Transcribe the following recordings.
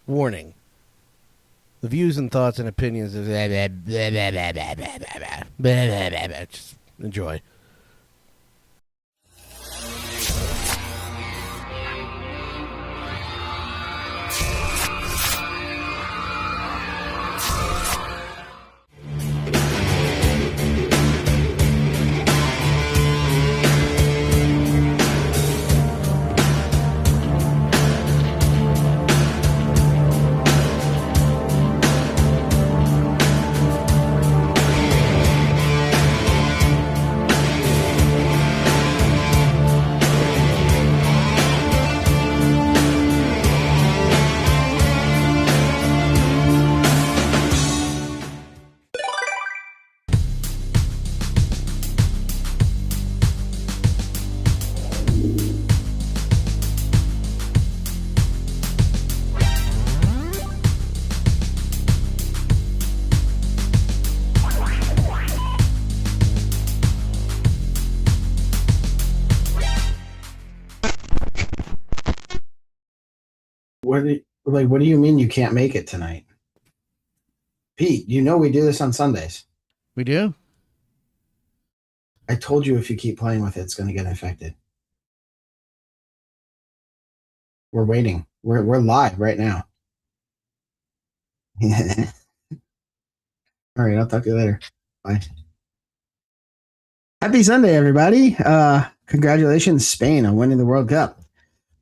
Warning. The views and thoughts and opinions of just enjoy. What do you mean you can't make it tonight? Pete, you know we do this on Sundays. We do? I told you if you keep playing with it, it's going to get infected. We're waiting. We're live right now. All right, I'll talk to you later. Bye. Happy Sunday, everybody. Congratulations, Spain, on winning the World Cup.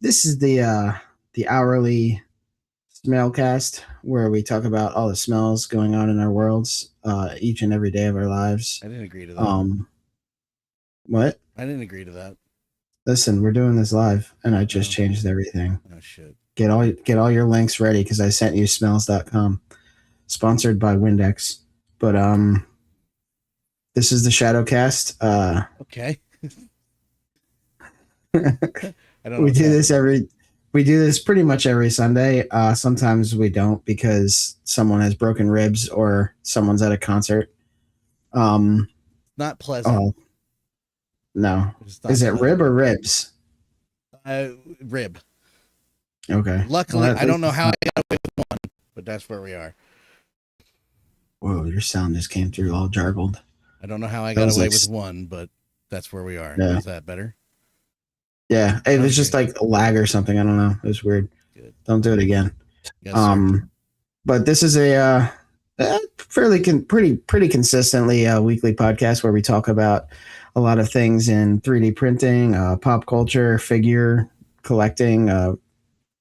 This is the hourly Smellcast, where we talk about all the smells going on in our worlds each and every day of our lives. I didn't agree to that. What? I didn't agree to that. Listen, we're doing this live, and I just changed everything. Oh, shit. Get all your links ready, because I sent you smells.com. Sponsored by Windex. But this is the Shadowcast. Okay. We do this pretty much every Sunday. Sometimes we don't, because someone has broken ribs or someone's at a concert. Not pleasant. Oh, no. Is it rib or ribs? Rib. Okay. Luckily, I don't know how I got away with one, but that's where we are. Whoa, your sound just came through all jargled. I don't know how I got away with one, but that's where we are. Yeah. Is that better? Yeah, it was just like a lag or something. I don't know. It was weird. Good. Don't do it again. Yes, sir. But this is a pretty consistently weekly podcast where we talk about a lot of things in 3D printing, pop culture, figure collecting,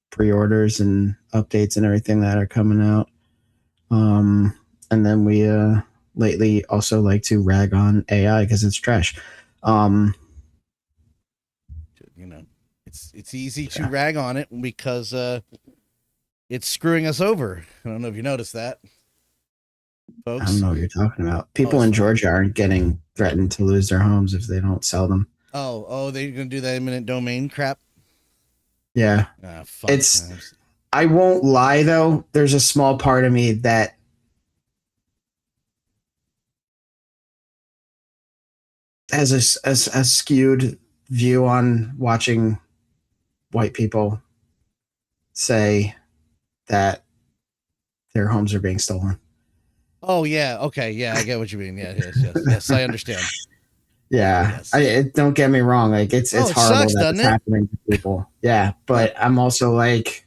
pre-orders and updates and everything that are coming out. And then we lately also like to rag on AI because it's trash. You know, it's easy to rag on it because it's screwing us over. I don't know if you noticed that, folks. I don't know what you're talking about. People in Georgia aren't getting threatened to lose their homes if they don't sell them. Oh, they're gonna do that eminent domain crap. Yeah, I won't lie though. There's a small part of me that has a skewed view on watching white people say that their homes are being stolen. Oh yeah, okay, yeah, I get what you mean. Yeah, yes, I understand. Yeah, yes. Don't get me wrong. Like it's horrible sucks, that it's happening to people. Yeah, but I'm also like,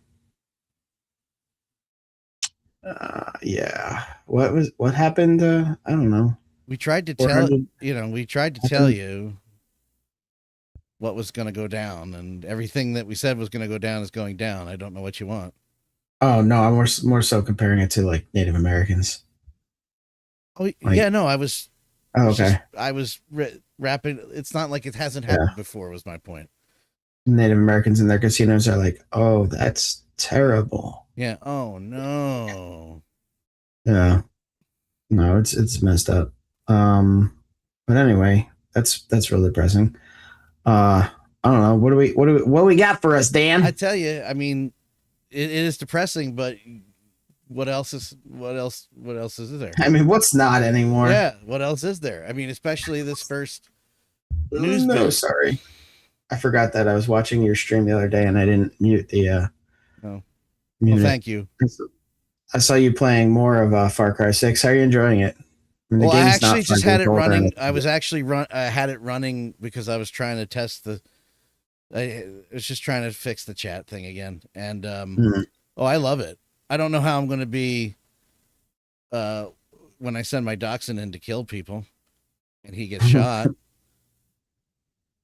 yeah. What happened? I don't know. We tried to tell tell you what was going to go down, and everything that we said was going to go down is going down. I don't know what you want. Oh no, I'm more so comparing it to like Native Americans. Oh like, yeah, no, I was. Oh, okay. I was rapping. It's not like it hasn't happened before. Was my point. Native Americans in their casinos are like, oh, that's terrible. Yeah. Oh no. Yeah. No, it's messed up. But anyway, that's really depressing. I don't know. What we got for us, Dan? I tell you, I mean, it is depressing, but what else is there? I mean, what's not anymore? Yeah, what else is there? I mean, especially this first news. No, sorry, I forgot that I was watching your stream the other day and I didn't mute the. Oh. Well, Mute it. thank you. I saw you playing more of Far Cry 6. How are you enjoying it? Well, I actually just had it running. I had it running because I was trying to test I was just trying to fix the chat thing again. And, I love it. I don't know how I'm going to be, when I send my dachshund in to kill people and he gets shot.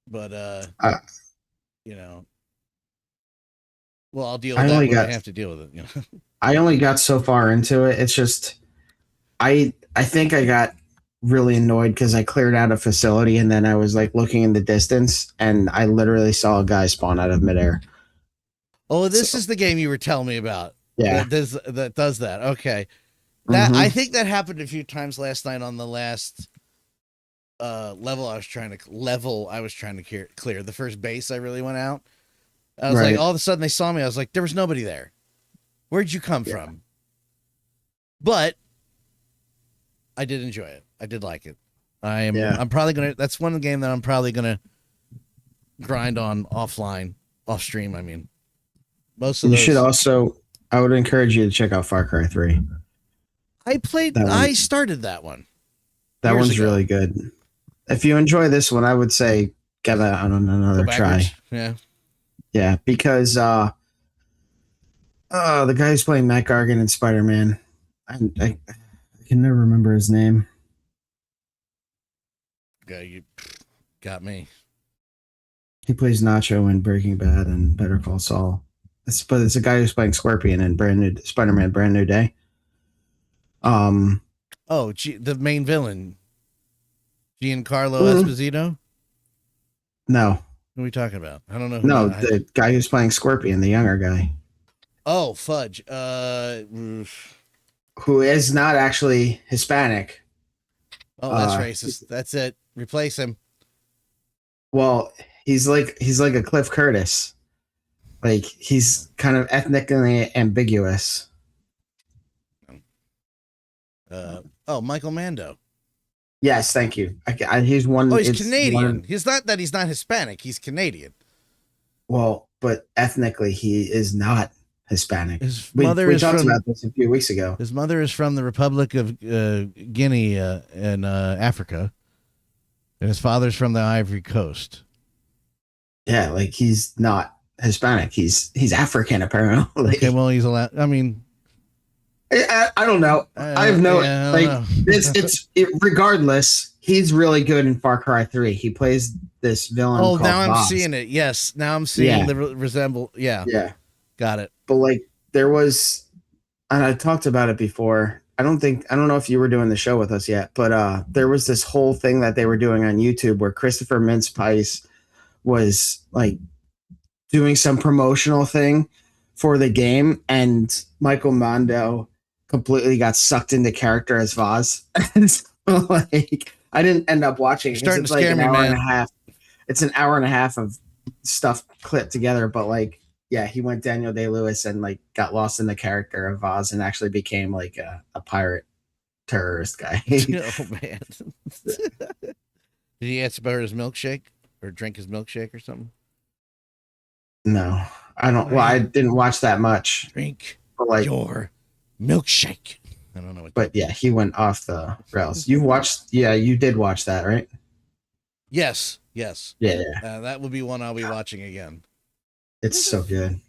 But, you know, well, I'll deal with that when I have to deal with it. You know? I only got so far into it. It's just, I think I got really annoyed because I cleared out a facility and then I was like looking in the distance and I literally saw a guy spawn out of midair. Oh, this is the game you were telling me about. Yeah. That does that. Okay. I think that happened a few times last night on the last level I was trying to clear. The first base I really went out. I was like, all of a sudden they saw me. I was like, there was nobody there. Where'd you come from? But I did enjoy it. I did like it. I'm probably gonna. That's one game that I'm probably gonna grind on off stream. I mean, most of those. You should also. I would encourage you to check out Far Cry 3. I started that one. That one's really good. If you enjoy this one, I would say give it another try. Yeah. Yeah, because the guy who's playing Matt Gargan in Spider-Man, I can never remember his name. Okay, you got me. He plays Nacho in Breaking Bad and Better Call Saul. But it's a guy who's playing Scorpion in Spider-Man Brand New Day. The main villain, Giancarlo Esposito? No. What are we talking about? I don't know. The guy who's playing Scorpion, the younger guy. Oh, fudge. Who is not actually Hispanic. Oh, that's racist. That's it. Replace him. Well, he's like a Cliff Curtis. Like he's kind of ethnically ambiguous. Michael Mando. Yes, thank you. He's one. Oh, he's Canadian. He's not that he's not Hispanic. He's Canadian. Well, but ethnically, he is not Hispanic. We talked about this a few weeks ago. His mother is from the Republic of Guinea in Africa, and his father's from the Ivory Coast. Yeah, like he's not Hispanic. He's African apparently. Okay, well he's allowed. I mean, I don't know. I have no it's regardless. He's really good in Far Cry 3. He plays this villain. Oh, now I'm seeing it. Yes, now I'm seeing the resemble. Yeah, got it. But like there was, and I talked about it before. I don't know if you were doing the show with us yet, but there was this whole thing that they were doing on YouTube where Christopher Mintz-Pice was like doing some promotional thing for the game, and Michael Mando completely got sucked into character as Vaz. So, like, I didn't end up watching. Starting to scare me, man. It's an hour and a half of stuff clipped together, but like, yeah, he went Daniel Day-Lewis and like got lost in the character of Vaz and actually became like a pirate terrorist guy. Oh man! Did he ask about his milkshake or drink his milkshake or something? No, I don't. Well, I didn't watch that much. Drink your milkshake. I don't know. But yeah, he went off the rails. You did watch that, right? Yes. Yeah. That would be one I'll be watching again. It's so good.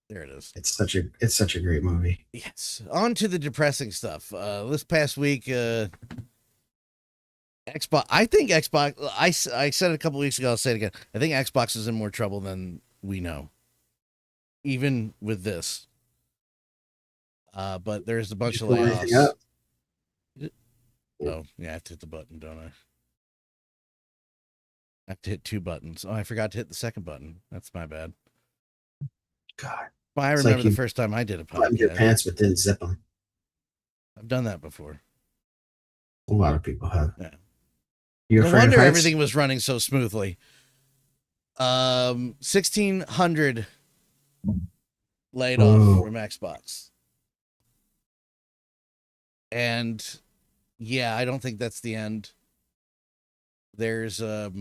There it is. It's such a great movie. Yes. On to the depressing stuff. This past week, Xbox. I think Xbox. I said it a couple weeks ago. I'll say it again. I think Xbox is in more trouble than we know, even with this. But there's a bunch of layoffs. Oh, yeah, I have to hit the button, don't I? I have to hit two buttons. Oh, I forgot to hit the second button. That's my bad. God. Well, I remember the first time I did a podcast. Buttoned your pants but didn't zip them. I've done that before. A lot of people have. Yeah. You no wonder everything was running so smoothly. 1,600 laid off from Xbox. And yeah, I don't think that's the end. There's a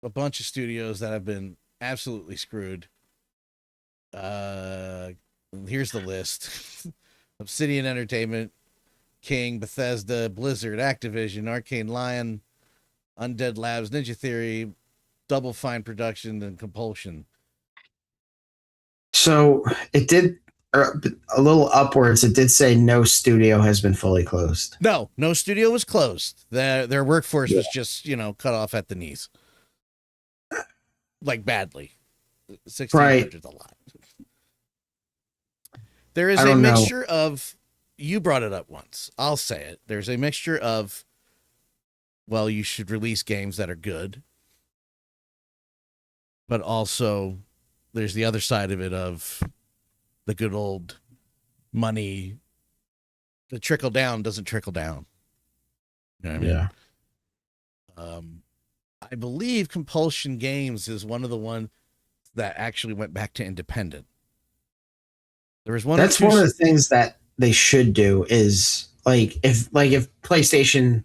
bunch of studios that have been absolutely screwed. Uh, Here's the list: Obsidian Entertainment, King, Bethesda, Blizzard, Activision, Arcane Lion, Undead Labs, Ninja Theory, Double Fine Production, and Compulsion. So it did a little upwards. It did say no studio has been fully closed. No studio was closed. Their workforce was just cut off at the knees, like badly. 1,600 is a lot. There is a mixture of. You brought it up once. I'll say it. There's a mixture of. Well, you should release games that are good, but also there's the other side of it of the good old money. The trickle down doesn't trickle down. You know what I mean? Yeah. I believe Compulsion Games is one of the ones that actually went back to independent. There was one. That's one of the things that they should do is if PlayStation,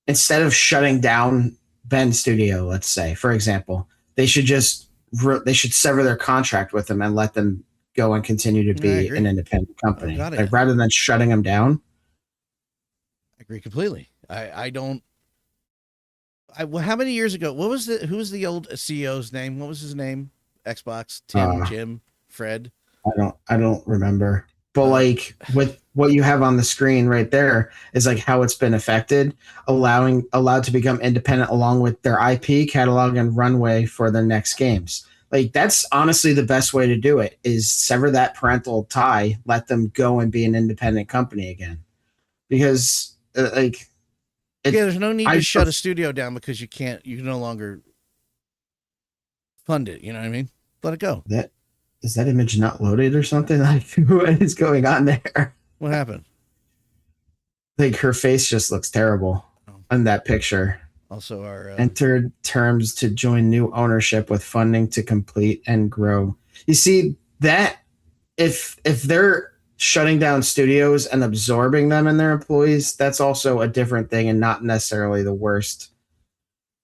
instead of shutting down Bend Studio, let's say, for example, they should sever their contract with them and let them go and continue to be an independent company, rather than shutting them down. I agree completely. How many years ago? Who was the old CEO's name? What was his name? Xbox, Tim, Jim, Fred. I don't remember. But with what you have on the screen right there is how it's been affected, allowed to become independent along with their IP catalog and runway for their next games. That's honestly the best way to do it, is sever that parental tie, let them go and be an independent company again. Because there's no need to shut a studio down because you can no longer fund it. You know what I mean? Let it go. Is that image not loaded or something? What is going on there? What happened? Her face just looks terrible in that picture. Also, our entered terms to join new ownership with funding to complete and grow. You see that if they're shutting down studios and absorbing them and their employees, that's also a different thing and not necessarily the worst.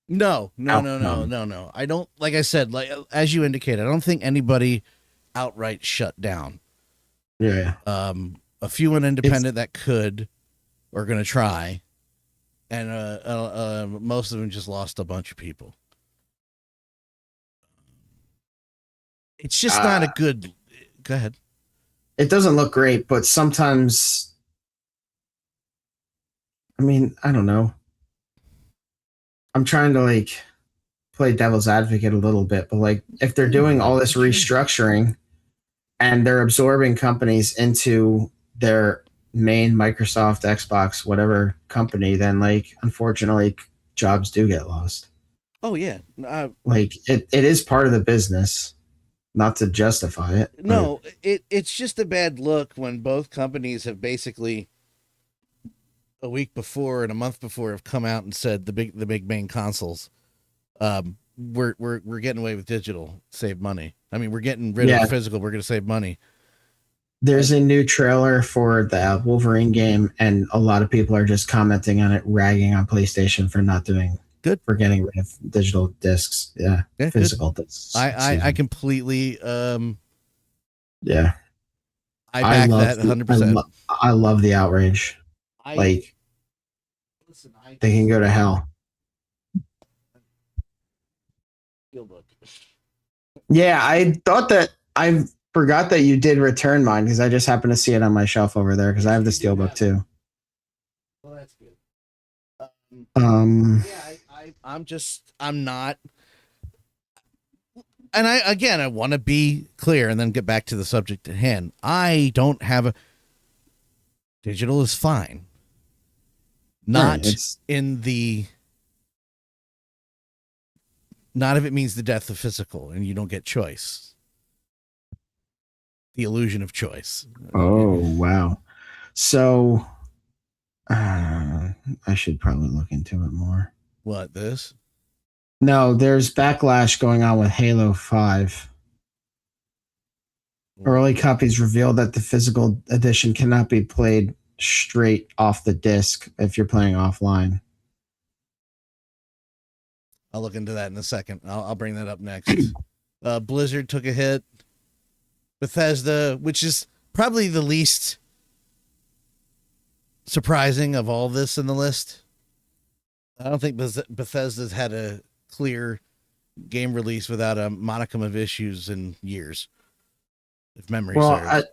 No. I don't, like I said, as you indicated, I don't think anybody outright shut down. Yeah. A few independent that could are going to try, and most of them just lost a bunch of people. It's just not a good. Go ahead. It doesn't look great, but sometimes, I don't know. I'm trying to play devil's advocate a little bit, but if they're doing all this restructuring and they're absorbing companies into their main Microsoft, Xbox, whatever company, then unfortunately jobs do get lost. Oh yeah. It is part of the business, not to justify it. No, it's just a bad look when both companies have basically a week before and a month before have come out and said the big main consoles, we're getting away with digital, save money. We're getting rid of physical. We're going to save money. There's a new trailer for the Wolverine game, and a lot of people are just commenting on it, ragging on PlayStation for not doing good, for getting rid of digital discs. Yeah, physical discs. I completely. Yeah, I back that 100%. I love the outrage. They can go to hell. Yeah, I thought that I forgot that you did return mine because I just happened to see it on my shelf over there because I have the Steelbook too. Well, that's good. I'm not. And I want to be clear and then get back to the subject at hand. I don't have digital is fine. Not not if it means the death of physical and you don't get choice. The illusion of choice. Oh, wow. So I should probably look into it more. What, this? No, there's backlash going on with Halo 5. Early copies reveal that the physical edition cannot be played straight off the disc if you're playing offline. I'll look into that in a second. I'll bring that up next. Blizzard took a hit. Bethesda, which is probably the least surprising of all this in the list. I don't think Bethesda's had a clear game release without a modicum of issues in years, if memory serves.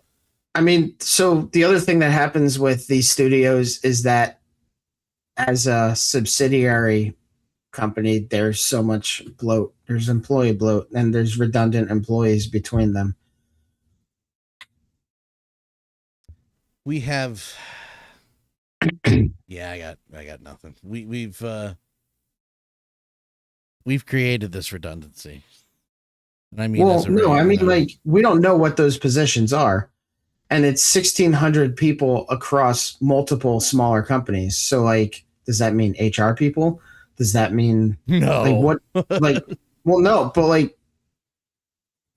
I mean, so the other thing that happens with these studios is that as a subsidiary company, there's so much bloat. There's employee bloat, and there's redundant employees between them. We have, yeah, I got nothing. We've created this redundancy. And I mean, well, no, I mean, like, we don't know what those positions are, and it's 1,600 people across multiple smaller companies. So, like, does that mean HR people? Does that mean no? Like what? Like, well, no, but like,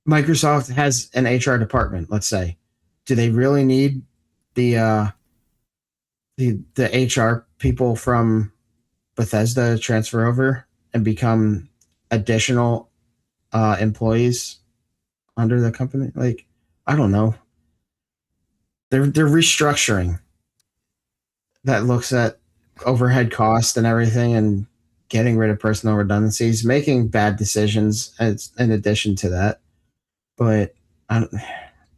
Microsoft has an HR department. Let's say, do they really need the HR people from Bethesda to transfer over and become additional employees under the company? Like, I don't know. They're restructuring. That looks at overhead cost and everything, and getting rid of personal redundancies, making bad decisions as in addition to that. But I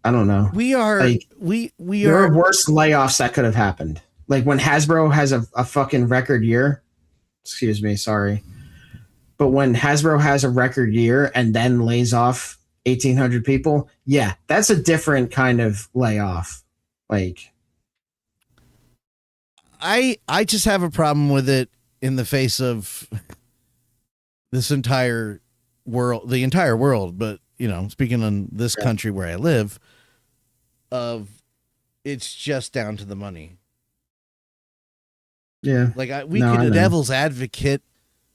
don't know. We are like, there are worse layoffs that could have happened. Like when Hasbro has a fucking record year. Excuse me, sorry. But when Hasbro has a record year and then lays off 1,800 people, yeah, that's a different kind of layoff. Like, I just have a problem with it in the face of this entire world, the entire world, but, you know, speaking on this country where I live, of it's just down to the money. Yeah. Like, we could devil's advocate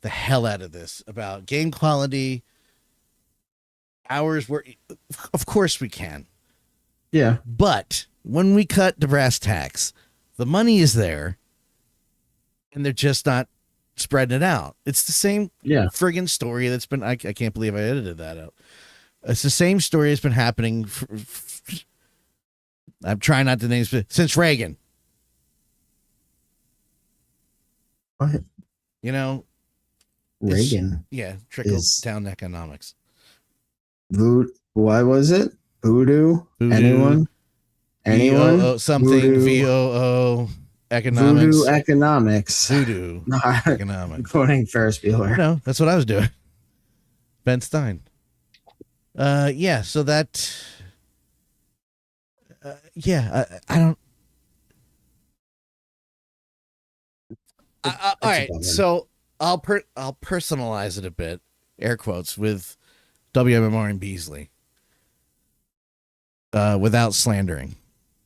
the hell out of this about game quality, hours work. Of course we can. Yeah. But when we cut to brass tacks, the money is there and they're just not spreading it out. It's the same friggin' story that's been, I can't believe I edited that out. It's the same story that's been happening. I'm trying not to name since Reagan. What? You know, Reagan. Trickle down economics. What was it? Voodoo? Anyone? VOO, something VOO economics. Voodoo economics. Voodoo economics. Quoting Ferris Bueller. No, that's what I was doing. Ben Stein. So that. I don't. All right, so I'll personalize it a bit, air quotes, with WMMR and Beasley, without slandering,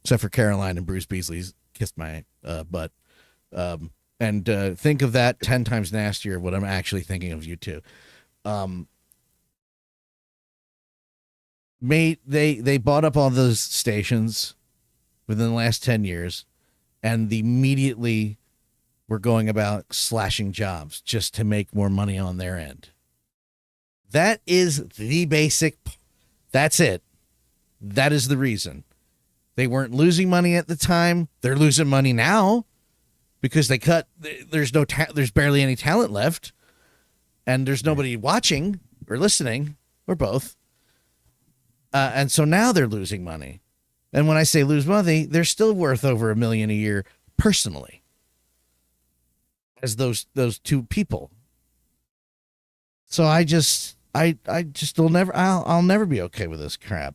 except for Caroline and Bruce Beasley's kissed my butt, and think of that 10 times nastier. What I'm actually thinking of you two. They bought up all those stations within the last 10 years, and immediately were going about slashing jobs just to make more money on their end. That is the basic. That's it. That is the reason. They weren't losing money at the time. They're losing money now because they cut. There's barely any talent left, and there's nobody watching or listening or both. And so now they're losing money. And when I say lose money, they're still worth over $1 million a year personally, as those two people. So I'll never be okay with this crap.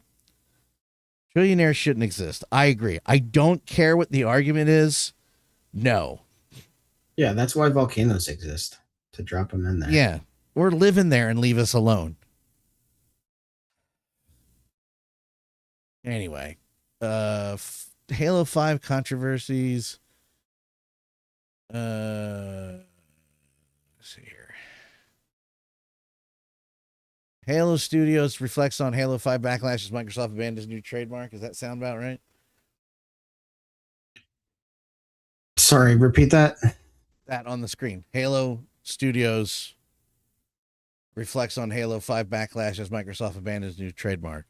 Trillionaires shouldn't exist. I agree. I don't care what the argument is. No. Yeah, that's why volcanoes exist, to drop them in there. Yeah, or live in there and leave us alone. Anyway, Halo 5 controversies. Let's see here. Halo Studios reflects on Halo 5 backlash as Microsoft abandons new trademark. Does that sound about right? Sorry, repeat that. That on the screen. Halo Studios reflects on Halo 5 backlash as Microsoft abandons new trademark.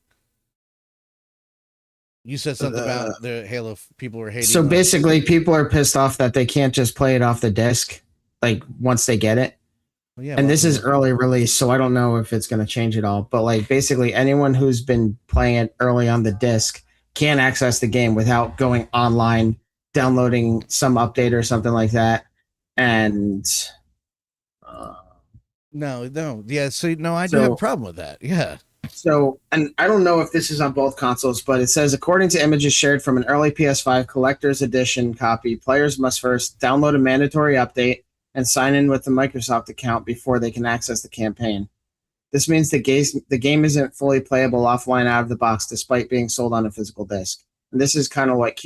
You said something about the Halo people were hating. So basically, people are pissed off that they can't just play it off the disc, like once they get it. Well, yeah, and this is early release, so I don't know if it's going to change at all. But like basically, anyone who's been playing it early on the disc can access the game without going online, downloading some update or something like that. And no, yeah. So no, I do have a problem with that. Yeah. So, and I don't know if this is on both consoles, but it says, according to images shared from an early PS5 collector's edition copy, players must first download a mandatory update and sign in with the Microsoft account before they can access the campaign. This means the game isn't fully playable offline out of the box, despite being sold on a physical disc. And this is kind of what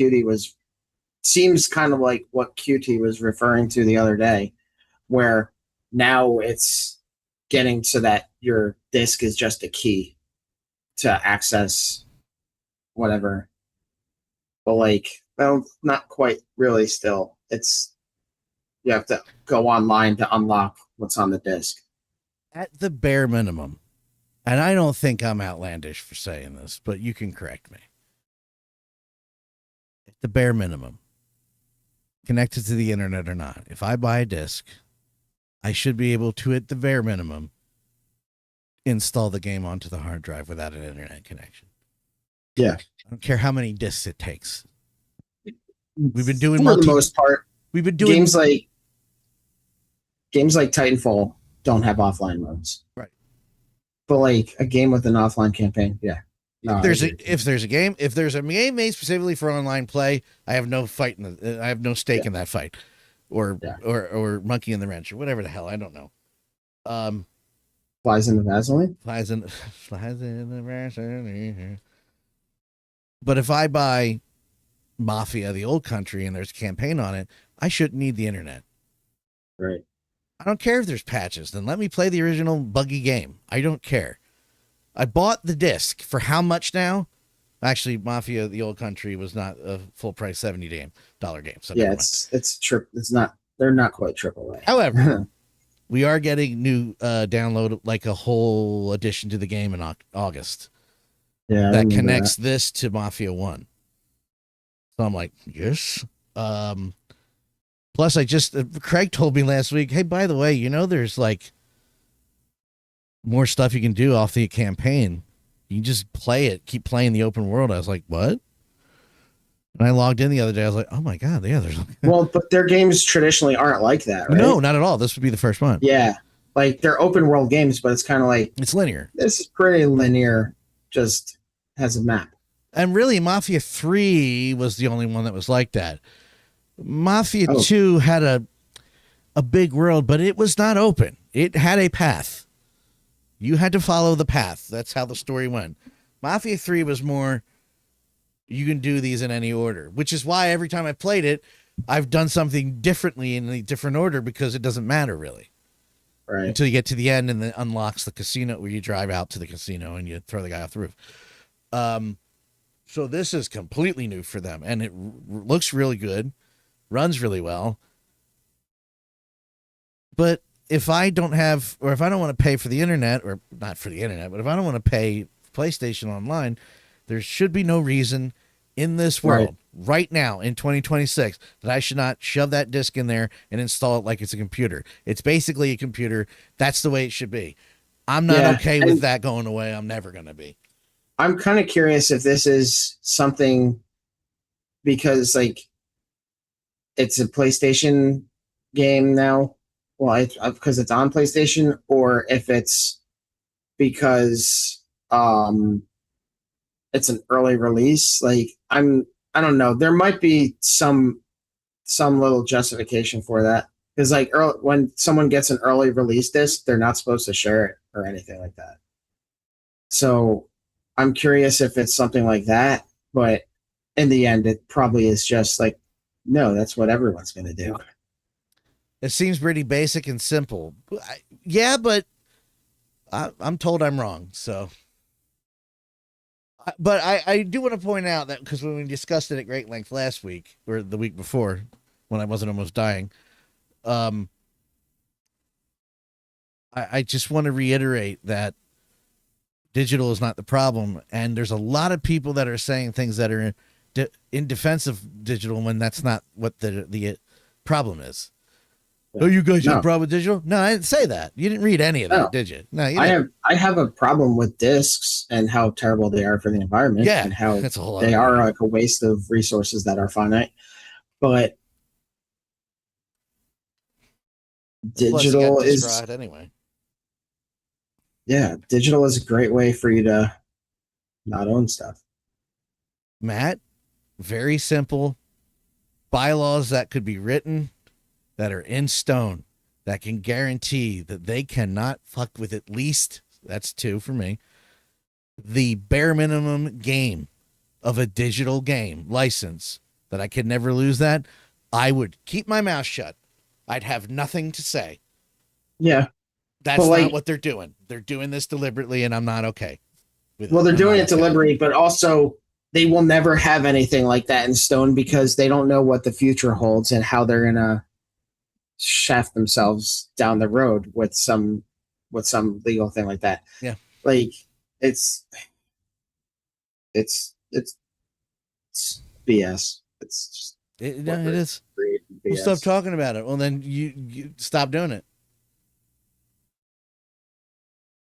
seems kind of like what QT was referring to the other day, where now it's getting so that your disc is just a key to access whatever. But like, well, not quite really still. You have to go online to unlock what's on the disc. At the bare minimum, and I don't think I'm outlandish for saying this, but you can correct me. At the bare minimum, connected to the internet or not, if I buy a disc, I should be able to, at the bare minimum, install the game onto the hard drive without an internet connection. Yeah. I don't care how many discs it takes. We've been doing for the most part. We've been doing games like Titanfall don't have offline modes. Right. But like a game with an offline campaign, yeah. No, if there's a game made specifically for online play, I have no stake in that fight, or monkey in the wrench, or whatever the hell, I don't know. Flies in the Vaseline. Flies in the Vaseline. But if I buy Mafia: The Old Country and there's a campaign on it, I shouldn't need the internet. Right. I don't care if there's patches. Then let me play the original buggy game. I don't care. I bought the disc for how much now? Actually, Mafia: The Old Country was not a full price $70 game. So yeah, it's not. They're not quite AAA. However, we are getting new download, like a whole addition to the game in August. Yeah, that connects this to Mafia 1. So I'm like, yes. Plus, Craig told me last week, hey, by the way, there's like more stuff you can do off the campaign. You can just play it, keep playing the open world. I was like, what? And I logged in the other day. I was like, oh my God, yeah, there's. Well, but their games traditionally aren't like that, right? No, not at all. This would be the first one. Yeah. Like they're open world games, but it's kind of like. It's linear. This is pretty linear, just has a map. And really, Mafia 3 was the only one that was like that. Mafia 2 had a big world, but it was not open. It had a path. You had to follow the path. That's how the story went. Mafia 3 was more, you can do these in any order, which is why every time I played it, I've done something differently in a different order, because it doesn't matter really. Right. Until you get to the end and then unlocks the casino, where you drive out to the casino and you throw the guy off the roof. So this is completely new for them, and it looks really good, runs really well. But if I don't want to pay for the internet, or not for the internet, but if I don't want to pay PlayStation Online, there should be no reason in this world right now in 2026 that I should not shove that disc in there and install it like it's a computer. It's basically a computer. That's the way it should be. I'm not okay with that going away. I'm never going to be. I'm kind of curious if this is something, because like it's a PlayStation game now. Well, because it's on PlayStation, or if it's because it's an early release. Like I don't know. There might be some little justification for that, because like when someone gets an early release disc, they're not supposed to share it or anything like that. So I'm curious if it's something like that, but in the end, it probably is just like, no, that's what everyone's going to do. It seems pretty basic and simple. But I'm told I'm wrong. So, but I do want to point out that, because when we discussed it at great length last week, or the week before, when I wasn't almost dying, I just want to reiterate that Digital is not the problem. And there's a lot of people that are saying things that are in defense of digital when that's not what the problem is. Oh, you guys have a problem with digital? No, I didn't say that. You didn't read any of that, did you? No, you didn't. I have a problem with discs and how terrible they are for the environment. Yeah, and how that's a whole they are like a waste of resources that are finite. But digital is anyway. Yeah, digital is a great way for you to not own stuff. Matt, very simple bylaws that could be written that are in stone that can guarantee that they cannot fuck with at least, that's 2 for me, the bare minimum game of a digital game license, that I could never lose that. I would keep my mouth shut. I'd have nothing to say. Yeah. That's not what they're doing. They're doing this deliberately, and I'm not okay with it. Well, they're doing it deliberately, but also they will never have anything like that in stone because they don't know what the future holds and how they're going to shaft themselves down the road with some legal thing like that. Yeah. Like it's BS. It's just it is. We'll stop talking about it. Well, then you stop doing it.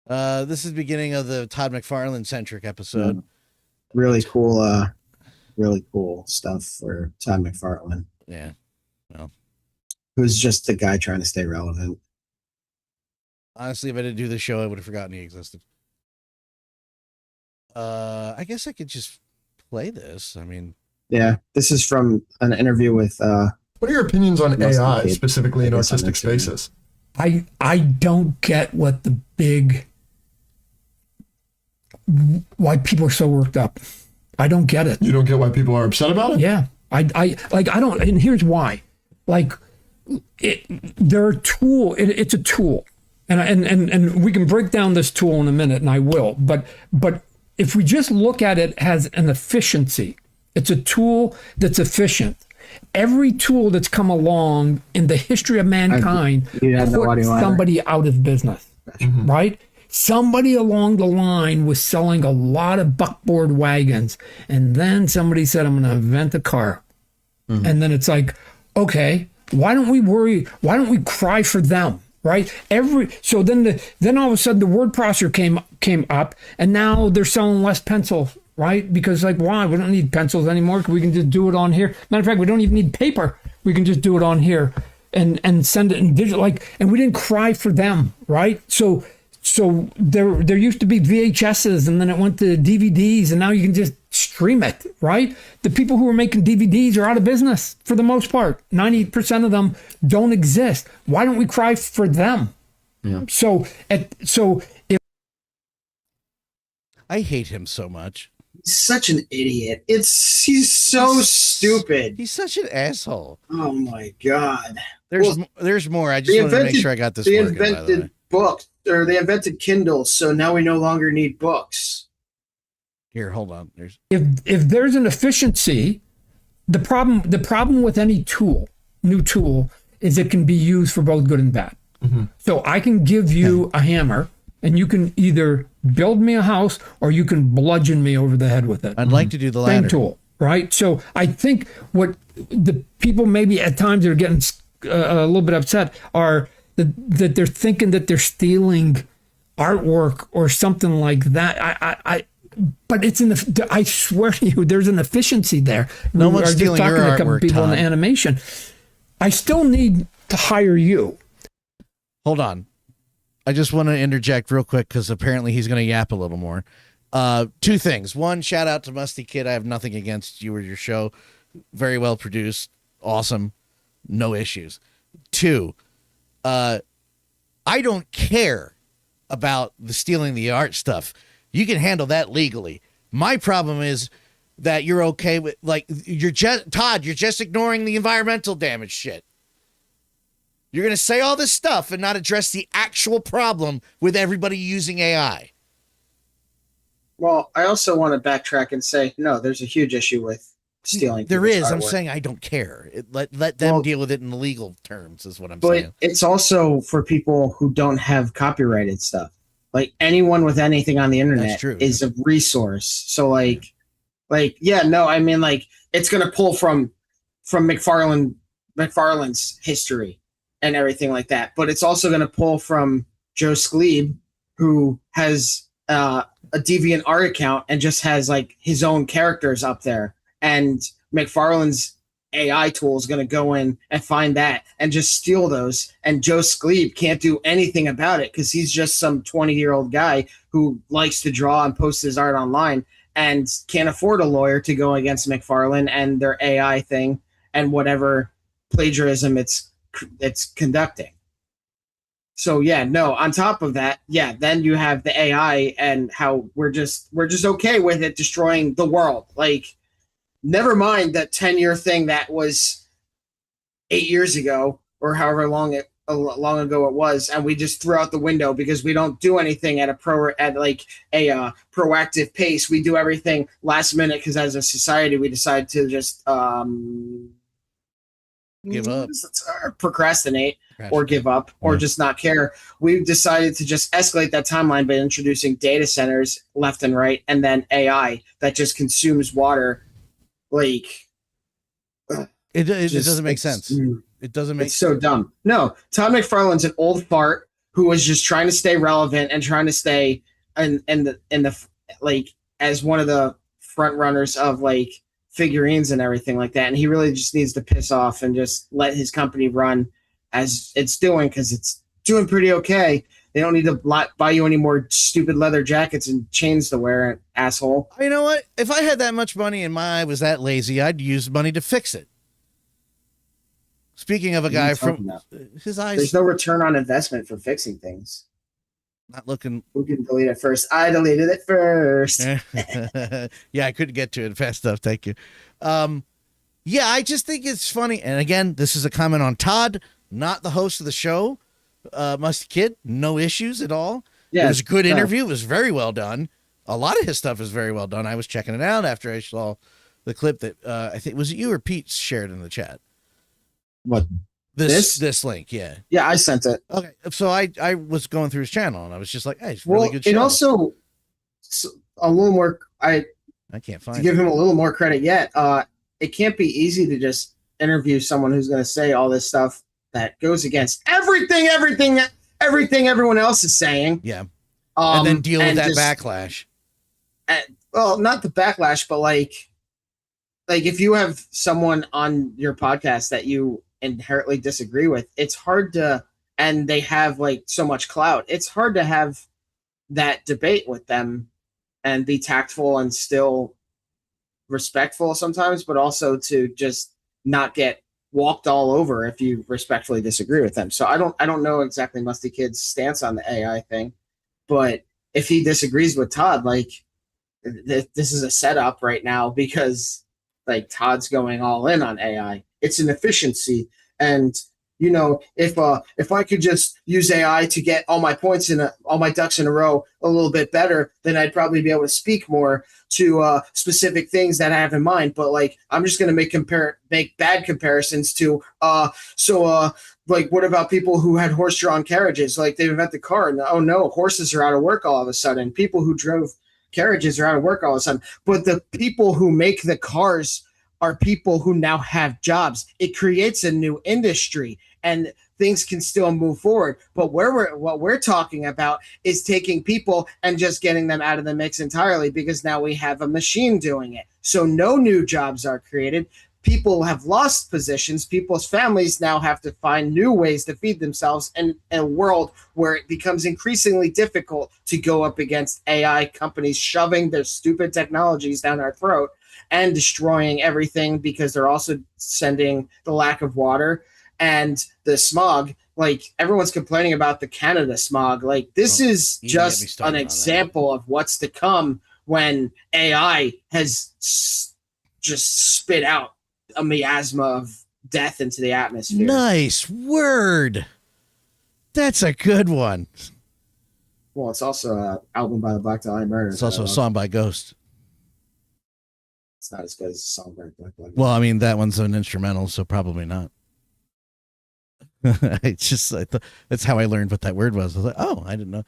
This is the beginning of the Todd McFarlane centric episode. Really cool stuff for Todd McFarlane. Yeah. Well, who's just the guy trying to stay relevant. Honestly, if I didn't do this show, I would have forgotten he existed. I guess I could just play this. I mean, yeah, this is from an interview with what are your opinions on AI, specifically in artistic spaces? I don't get what the big, why people are so worked up. I don't get it. You don't get why people are upset about it? Yeah. I don't, and here's why. Like, it's a tool. And we can break down this tool in a minute, and I will. But if we just look at it as an efficiency, it's a tool that's efficient. Every tool that's come along in the history of mankind put somebody out of business, right? Somebody along the line was selling a lot of buckboard wagons, and then somebody said, I'm going to invent a car. And then it's like, okay, why don't we worry? Why don't we cry for them, right? So then all of a sudden the word processor came up, and now they're selling less pencils. Right? Because like, why? We don't need pencils anymore. We can just do it on here. Matter of fact, we don't even need paper. We can just do it on here and send it in digital. And we didn't cry for them, right? So there used to be VHSs, and then it went to DVDs, and now you can just stream it, right? The people who are making DVDs are out of business for the most part. 90% of them don't exist. Why don't we cry for them? Yeah. I hate him so much. He's such an idiot. He's so stupid. He's such an asshole. Oh my god. There's more. I just wanted to make sure I got this working, by the way. They invented books, or they invented Kindles, so now we no longer need books. Here, hold on. If there's an efficiency, the problem with any new tool, is it can be used for both good and bad. So I can give you a hammer, and you can either build me a house or you can bludgeon me over the head with it. I'd like to do the latter. Same tool, right? So I think what the people maybe at times are getting a little bit upset are that they're thinking that they're stealing artwork or something like that. But I swear to you, there's an efficiency there. No one's stealing your artwork, to a couple people in the animation. I still need to hire you. Hold on. I just want to interject real quick because apparently he's going to yap a little more. 2 things. One, shout out to Musty Kid. I have nothing against you or your show. Very well produced. Awesome. No issues. 2, I don't care about the stealing the art stuff. You can handle that legally. My problem is that you're okay with, like, Todd, you're just ignoring the environmental damage shit. You're going to say all this stuff and not address the actual problem with everybody using AI. Well, I also want to backtrack and say, no, there's a huge issue with stealing. There is. I'm saying I don't care. Let them deal with it in the legal terms is what I'm saying. But it's also for people who don't have copyrighted stuff. Like anyone with anything on the internet true, is a resource. So like, yeah, no, I mean, like, it's going to pull from McFarlane's history and everything like that. But it's also going to pull from 𝗀𝗫𝗍𝗍𝗆, who has a DeviantArt account and just has like his own characters up there. And McFarlane's AI tool is going to go in and find that and just steal those. And 𝗀𝗫𝗍𝗍 can't do anything about it because he's just some 20-year-old guy who likes to draw and post his art online and can't afford a lawyer to go against McFarlane and their AI thing and whatever plagiarism it's conducting. So yeah, no, on top of that, yeah, then you have the AI and how we're just okay with it destroying the world. Like, never mind that 10-year thing that was 8 years ago or however long ago it was, and we just threw out the window because we don't do anything at a proactive pace. We do everything last minute because as a society we decide to just give up, procrastinate, or give up, or just not care. We've decided to just escalate that timeline by introducing data centers left and right, and then AI that just consumes water. Like, it doesn't make sense. It doesn't make. It's so dumb. No, Todd McFarlane's an old fart who was just trying to stay relevant and trying to stay in the like as one of the front runners of like figurines and everything like that. And he really just needs to piss off and just let his company run as it's doing, because it's doing pretty okay. They don't need to buy you any more stupid leather jackets and chains to wear, asshole. You know what? If I had that much money and I was that lazy, I'd use money to fix it. Speaking of a guy from his eyes, there's no return on investment for fixing things. Not looking. Who can delete it first? I deleted it first. Yeah, I couldn't get to it fast enough. Thank you. Yeah, I just think it's funny. And again, this is a comment on Todd, not the host of the show. 𝗖cie𝗽𝗆𝘆𝗿, no issues at all. Yeah, it was a good interview. It was very well done. A lot of his stuff is very well done. I was checking it out after I saw the clip that I think was it you or Pete shared in the chat. What? This link, yeah. Yeah, I sent it. Okay, so I was going through his channel and I was just like, hey, it's really good show. And also a little more. I can't find. To give him a little more credit yet. It can't be easy to just interview someone who's going to say all this stuff that goes against everything everyone else is saying. Yeah, and then deal with that backlash. Well, not the backlash, but like if you have someone on your podcast that you inherently disagree with, it's hard to, and they have like so much clout, it's hard to have that debate with them and be tactful and still respectful sometimes, but also to just not get walked all over if you respectfully disagree with them. So I don't know exactly 𝗖cie𝗽𝗆𝗆's stance on the AI thing, but if he disagrees with Todd, like this is a setup right now because like Todd's going all in on AI. It's an efficiency, and you know, if I could just use AI to get all my points all my ducks in a row a little bit better, then I'd probably be able to speak more to specific things that I have in mind. But like, I'm just going to make bad comparisons to like, what about people who had horse-drawn carriages? Like, they invent the car, and oh no, horses are out of work all of a sudden. People who drove carriages are out of work all of a sudden. But the people who make the cars are people who now have jobs. It creates a new industry, and things can still move forward. But what we're talking about is taking people and just getting them out of the mix entirely, because now we have a machine doing it. So no new jobs are created. People have lost positions. People's families now have to find new ways to feed themselves in a world where it becomes increasingly difficult to go up against AI companies shoving their stupid technologies down our throat and destroying everything, because they're also sending the lack of water and the smog. Like, everyone's complaining about the Canada smog. Like, this is just an example of what's to come when AI has just spit out a miasma of death into the atmosphere. Nice word. That's a good one. Well, it's also an album by the Black Dahlia Murders. It's also a song by Ghost. It's not as good as a song by Black Dahlia. Well, I mean, that one's an instrumental, so probably not. It's just, that's how I learned what that word was. I was like, oh, I didn't know.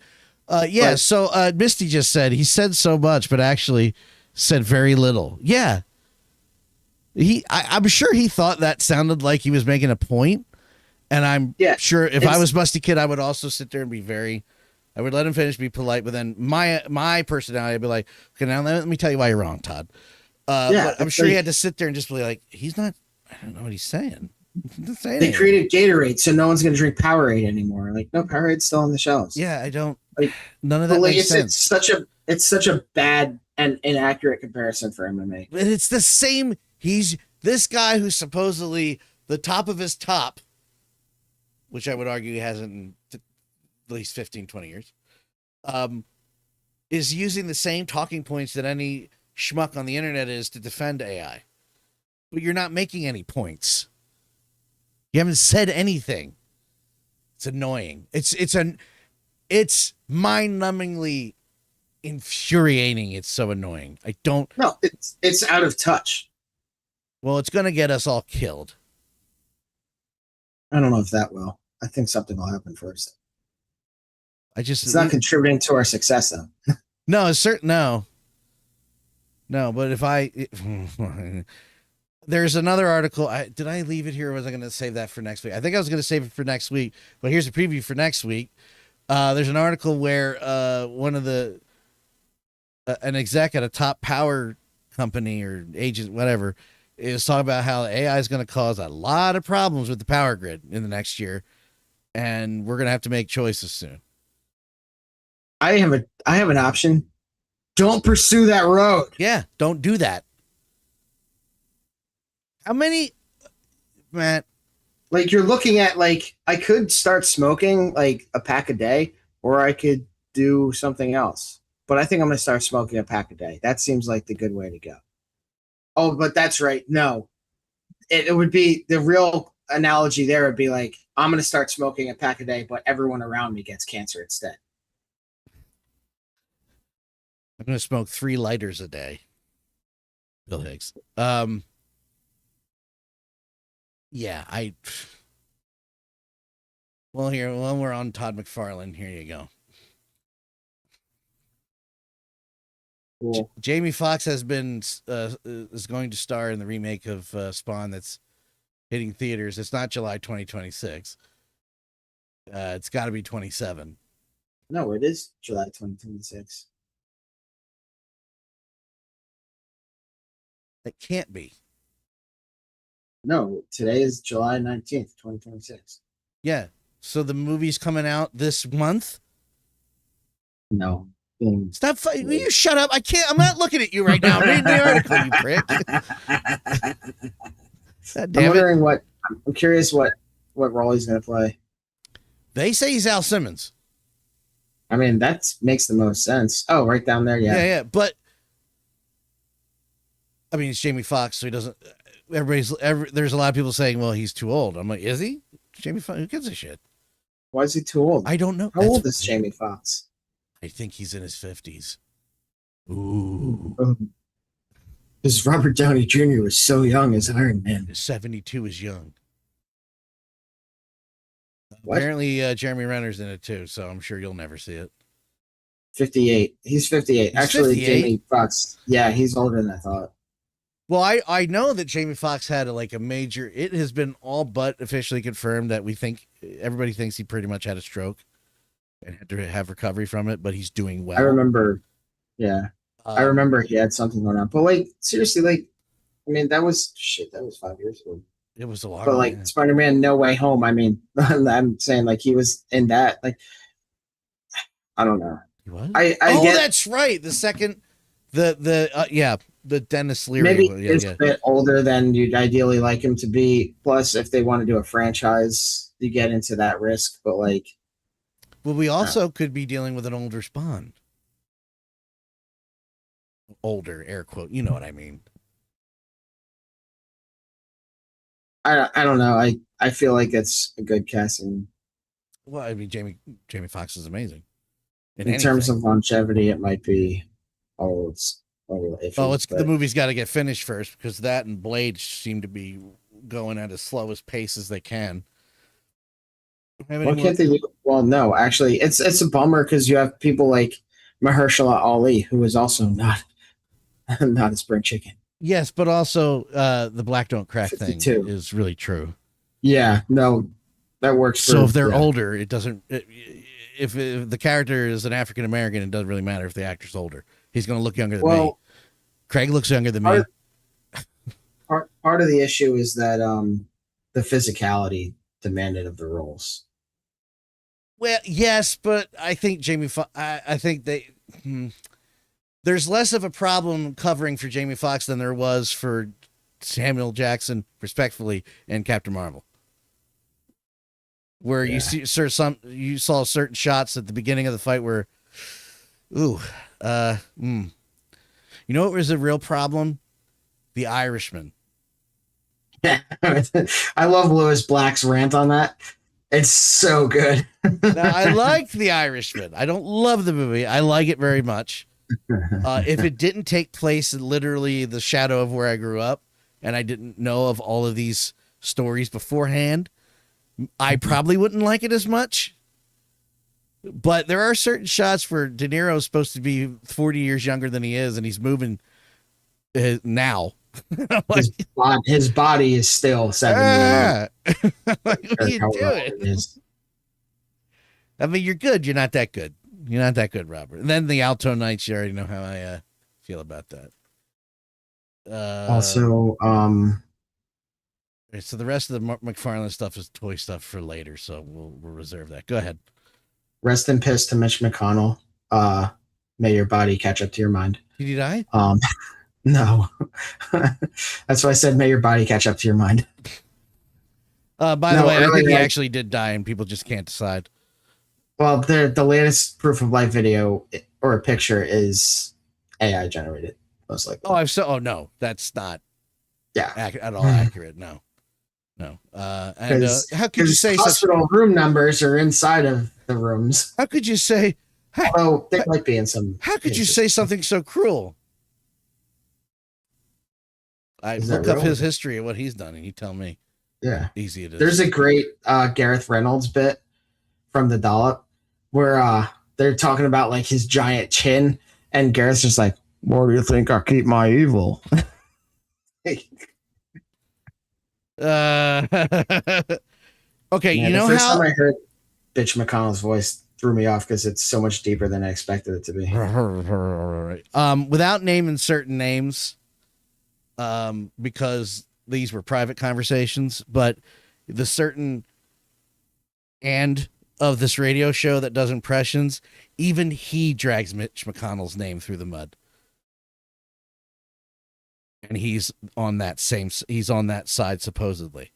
Yeah. But- So Misty just said he said so much, but actually said very little. Yeah. I'm sure he thought that sounded like he was making a point, and I'm sure if I was Musty Kid, I would also sit there and be very. I would let him finish, be polite, but then my personality, I'd be like, okay, now let me tell you why you're wrong, Todd. But I'm sure he had to sit there and just be like, he's not. I don't know what he's saying. They created Gatorade, so no one's going to drink Powerade anymore. Like, no, Powerade's still on the shelves. Yeah, I don't. Like, none of that makes sense. It's such a bad and inaccurate comparison for him to make. But it's the same. He's this guy who's supposedly the top of his top, which I would argue he hasn't in at least 15, 20 years, is using the same talking points that any schmuck on the internet is to defend AI. But you're not making any points. You haven't said anything. It's annoying. It's mind-numbingly infuriating. It's so annoying. No, it's out of touch. Well, it's going to get us all killed. I don't know if that will. I think something will happen first. It's not contributing to our success, though. No, it's certain. No, but there's another article. Did I leave it here, or was I going to save that for next week? I think I was going to save it for next week, but here's a preview for next week. There's an article where one of an exec at a top power company or agent, whatever, is talking about how AI is going to cause a lot of problems with the power grid in the next year, and we're going to have to make choices soon. I have an option. Don't pursue that road. Yeah, don't do that. How many, Matt? Like, you're looking at, like, I could start smoking like a pack a day, or I could do something else. But I think I'm going to start smoking a pack a day. That seems like the good way to go. Oh, but that's right. No, it would be the real analogy there would be like, I'm going to start smoking a pack a day, but everyone around me gets cancer instead. I'm going to smoke 3 lighters a day. Bill Higgs. Yeah, well, we're on Todd McFarlane, here you go. Cool. Jamie Foxx is going to star in the remake of Spawn that's hitting theaters. It's not July 2026. It's got to be 27. No, it is July 2026. It can't be. No, today is July 19th, 2026. Yeah. So the movie's coming out this month? No. Stop. Will you shut up? I can't. I'm not looking at you right now. I'm reading the article, you prick. God damn I'm wondering it. I'm curious what role he's going to play. They say he's Al Simmons. I mean, that makes the most sense. Oh, right down there. Yeah. Yeah. But I mean, it's Jamie Foxx, so he doesn't. There's a lot of people saying, well, he's too old. I'm like, is he? Jamie Foxx, who gives a shit? Why is he too old? I don't know. How old is Jamie Foxx? I think he's in his 50s. Ooh. Because Robert Downey Jr. was so young as Iron Man. 72 is young. What? Apparently, Jeremy Renner's in it too, so I'm sure you'll never see it. 58. He's 58. He's Actually, 58? Jamie Foxx. Yeah, he's older than I thought. Well, I know that Jamie Foxx had a major. It has been all but officially confirmed that everybody thinks he pretty much had a stroke and had to have recovery from it, but he's doing well. I remember. Yeah, I remember he had something going on. But seriously, I mean, that was 5 years ago. It was a lot. But Spider-Man: No Way Home. I mean, I'm saying he was in that. I don't know. He was? That's right. The second, the Dennis Leary. Maybe he's a bit older than you'd ideally like him to be. Plus, if they want to do a franchise, you get into that risk. But well, we also could be dealing with an older Spawn. Older, air quote. You know what I mean. I don't know. I feel like it's a good casting. Well, I mean, Jamie Foxx is amazing. In terms of longevity, it might be iffy. The movie's got to get finished first, because that and Blade seem to be going at as slow as pace as they can. What can't they do? Well, no, actually, it's a bummer because you have people like Mahershala Ali, who is also not a spring chicken. Yes, but also the black don't crack 52. thing is really true. Yeah, no, that works. So if they're older, it doesn't. If the character is an African American, it doesn't really matter if the actor's older. He's going to look younger than me. Craig looks younger than me. Part of the issue is that the physicality demanded of the roles. Well, yes, but I think I think there's less of a problem covering for Jamie Foxx than there was for Samuel Jackson, respectfully, and Captain Marvel. Where you saw certain shots at the beginning of the fight where, you know what was a real problem? The Irishman. Yeah, I love Lewis Black's rant on that. It's so good. Now, I liked The Irishman. I don't love the movie. I like it very much. If it didn't take place in literally the shadow of where I grew up, and I didn't know of all of these stories beforehand, I probably wouldn't like it as much. But there are certain shots where De Niro is supposed to be 40 years younger than he is, and he's moving now. Like, his body is still 70. What are you doing? I mean, you're good. You're not that good. You're not that good, Robert. And then the Alto Nights, you already know how I feel about that. Also, so the rest of the McFarlane stuff is toy stuff for later, so we'll reserve that. Go ahead. Rest in peace to Mitch McConnell. May your body catch up to your mind. Did he die? No. That's why I said may your body catch up to your mind. By the way, I think he actually did die, and people just can't decide. Well, the latest proof of life video or a picture is AI generated, most likely. Oh, no, that's not. Yeah, at all accurate. No. And how could you say hospital room numbers are inside of the rooms? How could you say? Although they might be in some. How could you say something so cruel? I look up his history of what he's done, and you tell me. Yeah, easy it is. There's a great Gareth Reynolds bit from the Dollop where they're talking about like his giant chin, and Gareth's just like, "Where do you think I keep my evil?" Okay, yeah, you know the first how time I heard Bitch McConnell's voice threw me off because it's so much deeper than I expected it to be. Without naming certain names, because these were private conversations, but the certain and of this radio show that does impressions, even he drags Mitch McConnell's name through the mud. And he's on that side, supposedly.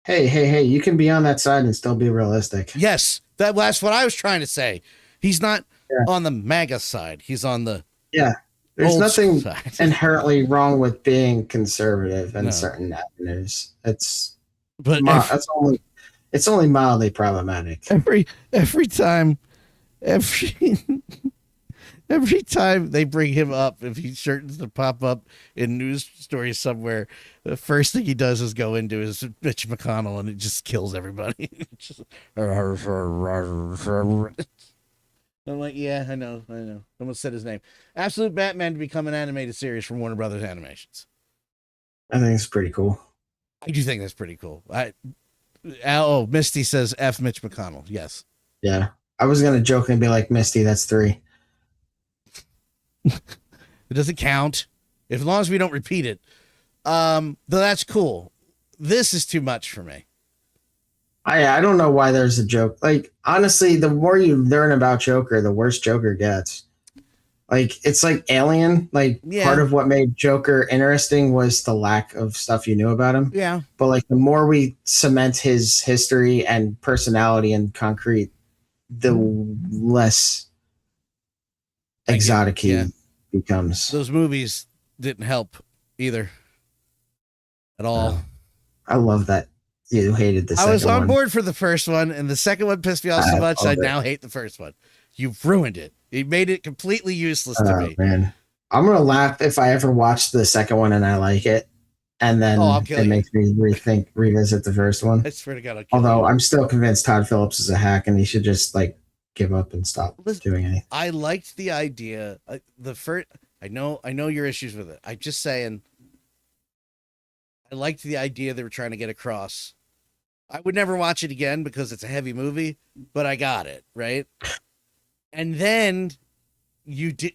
Hey, you can be on that side and still be realistic. Yes, that's what I was trying to say. He's not on the MAGA side. He's on the There's nothing inherently wrong with being conservative in certain avenues. It's only mildly problematic. Every time they bring him up, if he certain to pop up in news stories somewhere, the first thing he does is go into his Mitch McConnell, and it just kills everybody. I'm like, yeah, I know. Almost said his name. Absolute Batman to become an animated series from Warner Brothers Animations. I think it's pretty cool. I do think that's pretty cool. Misty says F Mitch McConnell. Yes. Yeah. I was going to joke and be like, Misty, that's 3. It doesn't count. As long as we don't repeat it. Though that's cool. This is too much for me. I don't know why there's a joke. Like, honestly, the more you learn about Joker, the worse Joker gets. Like, it's like Alien. Like, part of what made Joker interesting was the lack of stuff you knew about him. Yeah. But, like, the more we cement his history and personality in concrete, the less exotic he becomes. Those movies didn't help either. At all. I love that. You hated the second one. I was on board for the first one, and the second one pissed me off so much I now hate the first one. You've ruined it. You made it completely useless to me. Man. I'm going to laugh if I ever watch the second one and I like it. and then it makes me revisit the first one. I swear to God, I'll kill Although you. I'm still convinced Todd Phillips is a hack and he should just like give up and stop doing anything. I liked the idea. I know your issues with it. I'm just saying. I liked the idea they were trying to get across. I would never watch it again because it's a heavy movie, but I got it, right? And then you did.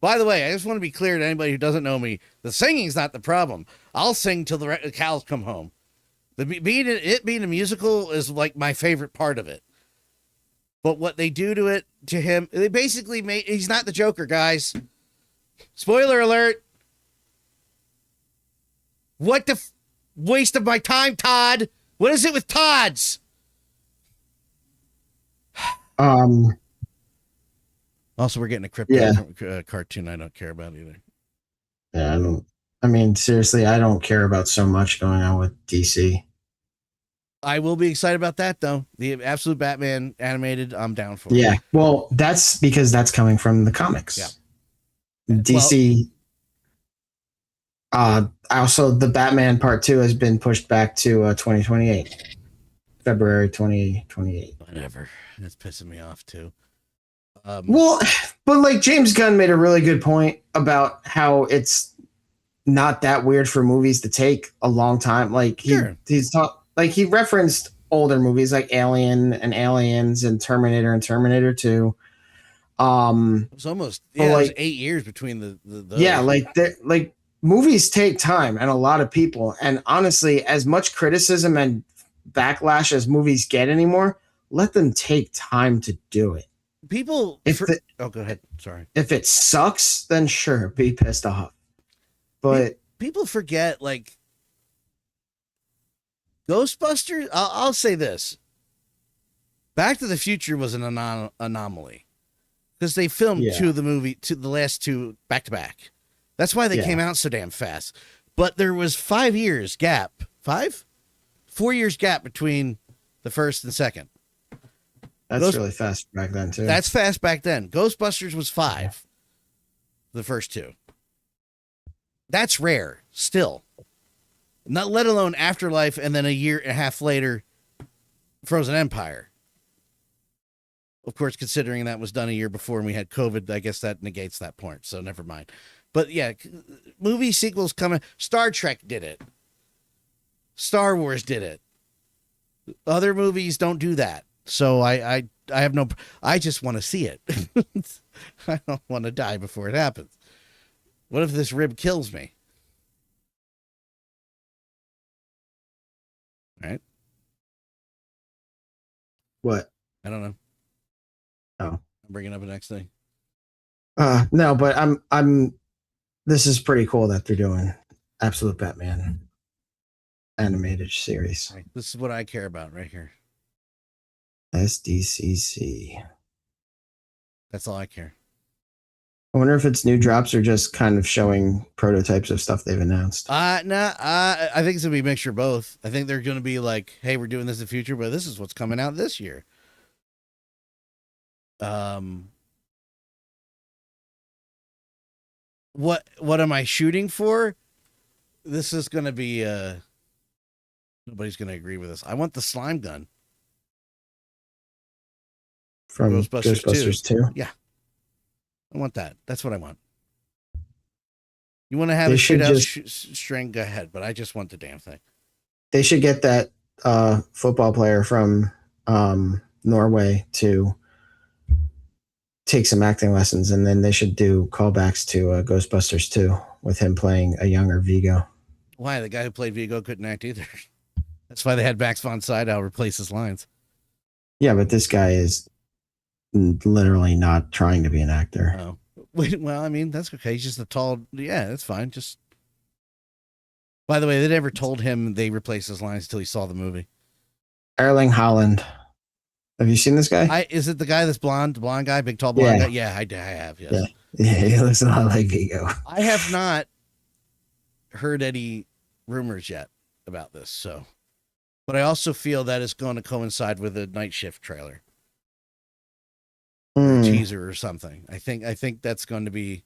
By the way, I just want to be clear to anybody who doesn't know me: the singing's not the problem. I'll sing till the cows come home. It being a musical is like my favorite part of it. But what they do to him, they basically he's not the Joker, guys. Spoiler alert. What the waste of my time, Todd? What is it with Todds? Also, we're getting a crypto cartoon I don't care about either. Yeah, I mean, seriously, I don't care about so much going on with DC. I will be excited about that, though. The Absolute Batman animated, I'm down for. Yeah, well, that's because that's coming from the comics. Yeah. DC... also, the Batman Part 2 has been pushed back to 2028. February 2028. Whatever. That's pissing me off, too. Well, but like James Gunn made a really good point about how it's not that weird for movies to take a long time. Like he referenced older movies like Alien and Aliens and Terminator 2. It was almost it was 8 years between those. Yeah, like movies take time and a lot of people. And honestly, as much criticism and backlash as movies get anymore, let them take time to do it. People, go ahead. Sorry. If it sucks, then sure, be pissed off. But people forget, like, Ghostbusters. I'll say this: Back to the Future was an anomaly because they filmed the last two back to back. That's why they came out so damn fast. But there was 5 years gap. 4 years gap between the first and second. That's really fast back then, too. That's fast back then. Ghostbusters was 5. The first two. That's rare, still. Not let alone Afterlife and then a year and a half later, Frozen Empire. Of course, considering that was done a year before and we had COVID, I guess that negates that point, so never mind. But yeah, movie sequels coming. Star Trek did it. Star Wars did it. Other movies don't do that. So I have no, I just want to see it. I don't want to die before it happens. What if this rib kills me? Right? What? I don't know. Oh, I'm bringing up the next thing. No, but I'm. This is pretty cool that they're doing Absolute Batman animated series. Right. This is what I care about right here. SDCC. That's all I care. I wonder if it's new drops or just kind of showing prototypes of stuff they've announced. I think it's gonna be a mixture of both. I think they're gonna be like, hey, we're doing this in the future, but this is what's coming out this year. What am I shooting for? This is gonna be nobody's gonna agree with this. I want the slime gun. From Ghostbusters 2? Yeah. I want that. That's what I want. You want to have a shootout string? Go ahead, but I just want the damn thing. They should get that football player from Norway to take some acting lessons, and then they should do callbacks to Ghostbusters 2 with him playing a younger Vigo. Why? The guy who played Vigo couldn't act either. That's why they had Max von Sydow replace his lines. Yeah, but this guy is literally not trying to be an actor. Oh, well, I mean, that's okay. He's just a tall. Yeah, that's fine. Just. By the way, they never told him they replaced his lines until he saw the movie. Erling Haaland. Have you seen this guy? Is it the guy that's blonde? The blonde guy, big tall blonde guy? Yeah, I have. Yes. Yeah, he looks a lot like Vigo. I have not heard any rumors yet about this, so. But I also feel that it's going to coincide with a Night Shift trailer. Teaser or something. I think that's going to be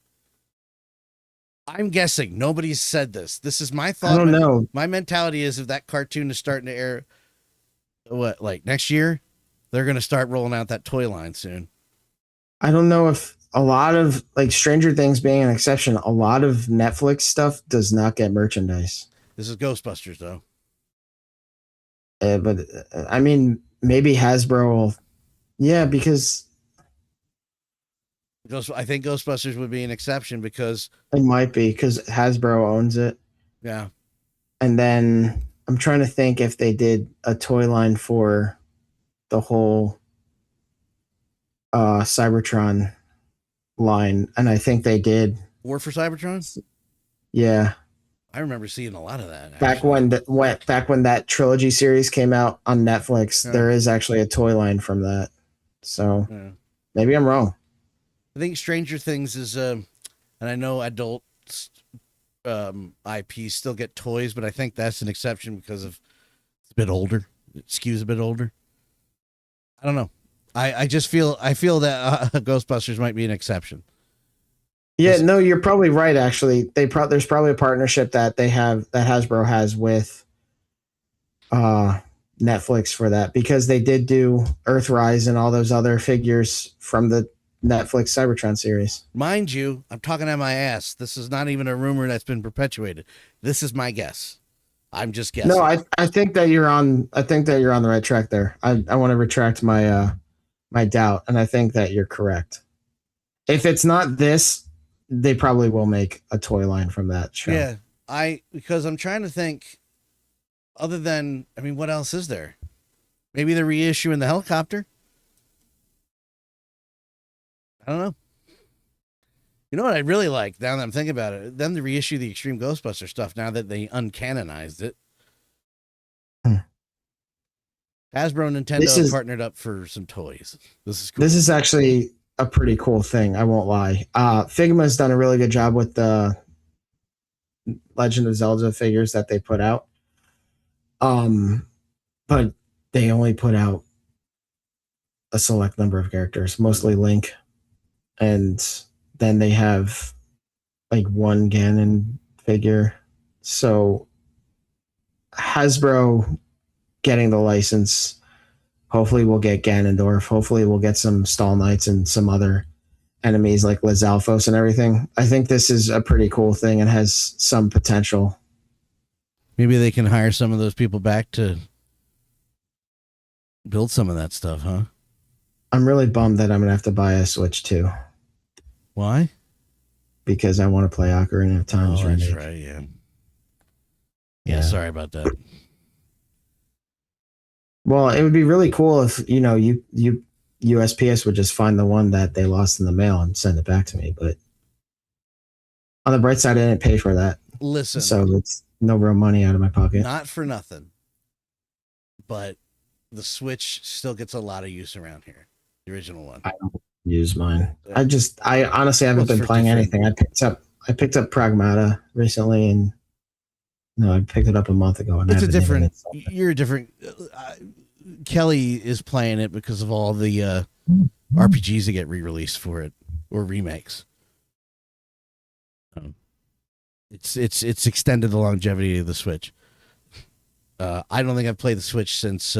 I'm guessing nobody's said this. This is my thought. I don't know. My mentality is if that cartoon is starting to air, what, like next year, they're going to start rolling out that toy line soon. I don't know if a lot of, like, Stranger Things being an exception, a lot of Netflix stuff does not get merchandise. This is Ghostbusters, though. But I mean, maybe Hasbro will. Yeah, because I think Ghostbusters would be an exception because it might be because Hasbro owns it. Yeah. And then I'm trying to think if they did a toy line for the whole Cybertron line, and I think they did. War for Cybertron? Yeah. I remember seeing a lot of that. Back when that trilogy series came out on Netflix, there is actually a toy line from that. So maybe I'm wrong. I think Stranger Things is, and I know adult IPs still get toys, but I think that's an exception because of it's a bit older. It skews a bit older. I don't know. I just feel that Ghostbusters might be an exception. Yeah, no, you're probably right. Actually, there's probably a partnership that Hasbro has with Netflix for that, because they did do Earthrise and all those other figures from the Netflix Cybertron series. Mind you, I'm talking out my ass. This is not even a rumor that's been perpetuated. This is my guess. I'm just guessing. No, I think that you're on. I think that you're on the right track there. I want to retract my my doubt, and I think that you're correct. If it's not this, they probably will make a toy line from that show. Yeah, because I'm trying to think. Other than, I mean, what else is there? Maybe they're reissuing the helicopter. I don't know. You know what I'd really like, now that I'm thinking about it? Them to reissue the Extreme Ghostbuster stuff now that they uncanonized it. Hasbro and Nintendo partnered up for some toys. This is cool. This is actually a pretty cool thing, I won't lie. Figma's done a really good job with the Legend of Zelda figures that they put out. But they only put out a select number of characters, mostly Link. And then they have like one Ganon figure. So Hasbro getting the license, hopefully we'll get Ganondorf. Hopefully we'll get some Stall Knights and some other enemies like Lizalfos and everything. I think this is a pretty cool thing and has some potential. Maybe they can hire some of those people back to build some of that stuff, huh? I'm really bummed that I'm going to have to buy a Switch 2. Why? Because I want to play Ocarina of Time. Oh, that's right, yeah. Yeah, sorry about that. Well, it would be really cool if, USPS would just find the one that they lost in the mail and send it back to me. But on the bright side, I didn't pay for that. Listen. So it's no real money out of my pocket. Not for nothing. But the Switch still gets a lot of use around here. The original one. I don't use mine. I honestly haven't been playing anything. I picked up Pragmata recently, and I picked it up a month ago. And it's a different. You're a different. Kelly is playing it because of all the RPGs that get re-released for it or remakes. It's extended the longevity of the Switch. I don't think I've played the Switch since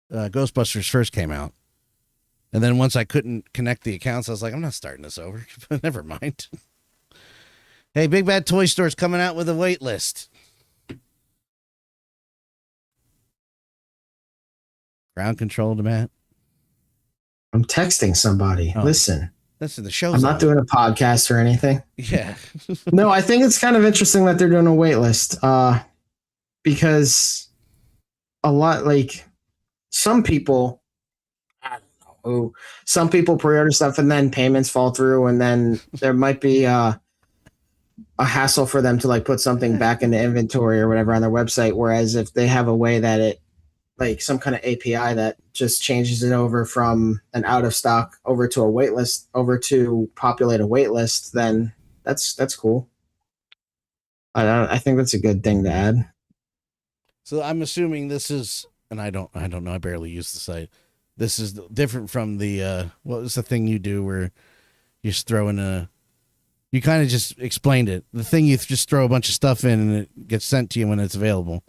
Ghostbusters first came out. And then once I couldn't connect the accounts, I was like, I'm not starting this over. Never mind. Hey, Big Bad Toy Store's coming out with a wait list. Ground control to Matt. I'm texting somebody. Oh. Listen, the show's I'm not doing a podcast or anything. Yeah. No, I think it's kind of interesting that they're doing a wait list. Because a lot, like, some people, I don't know, some people pre-order stuff and then payments fall through, and then there might be a hassle for them to like put something back into inventory or whatever on their website. Whereas if they have a way that it, like some kind of API that just changes it over from an out of stock over to a wait list, over to populate a wait list, then that's cool. I think that's a good thing to add. So I'm assuming this is, and I don't know, I barely use the site. This is different from the what was the thing you do where You just throw in you kind of just explained it. The thing you just throw a bunch of stuff in and it gets sent to you when it's available.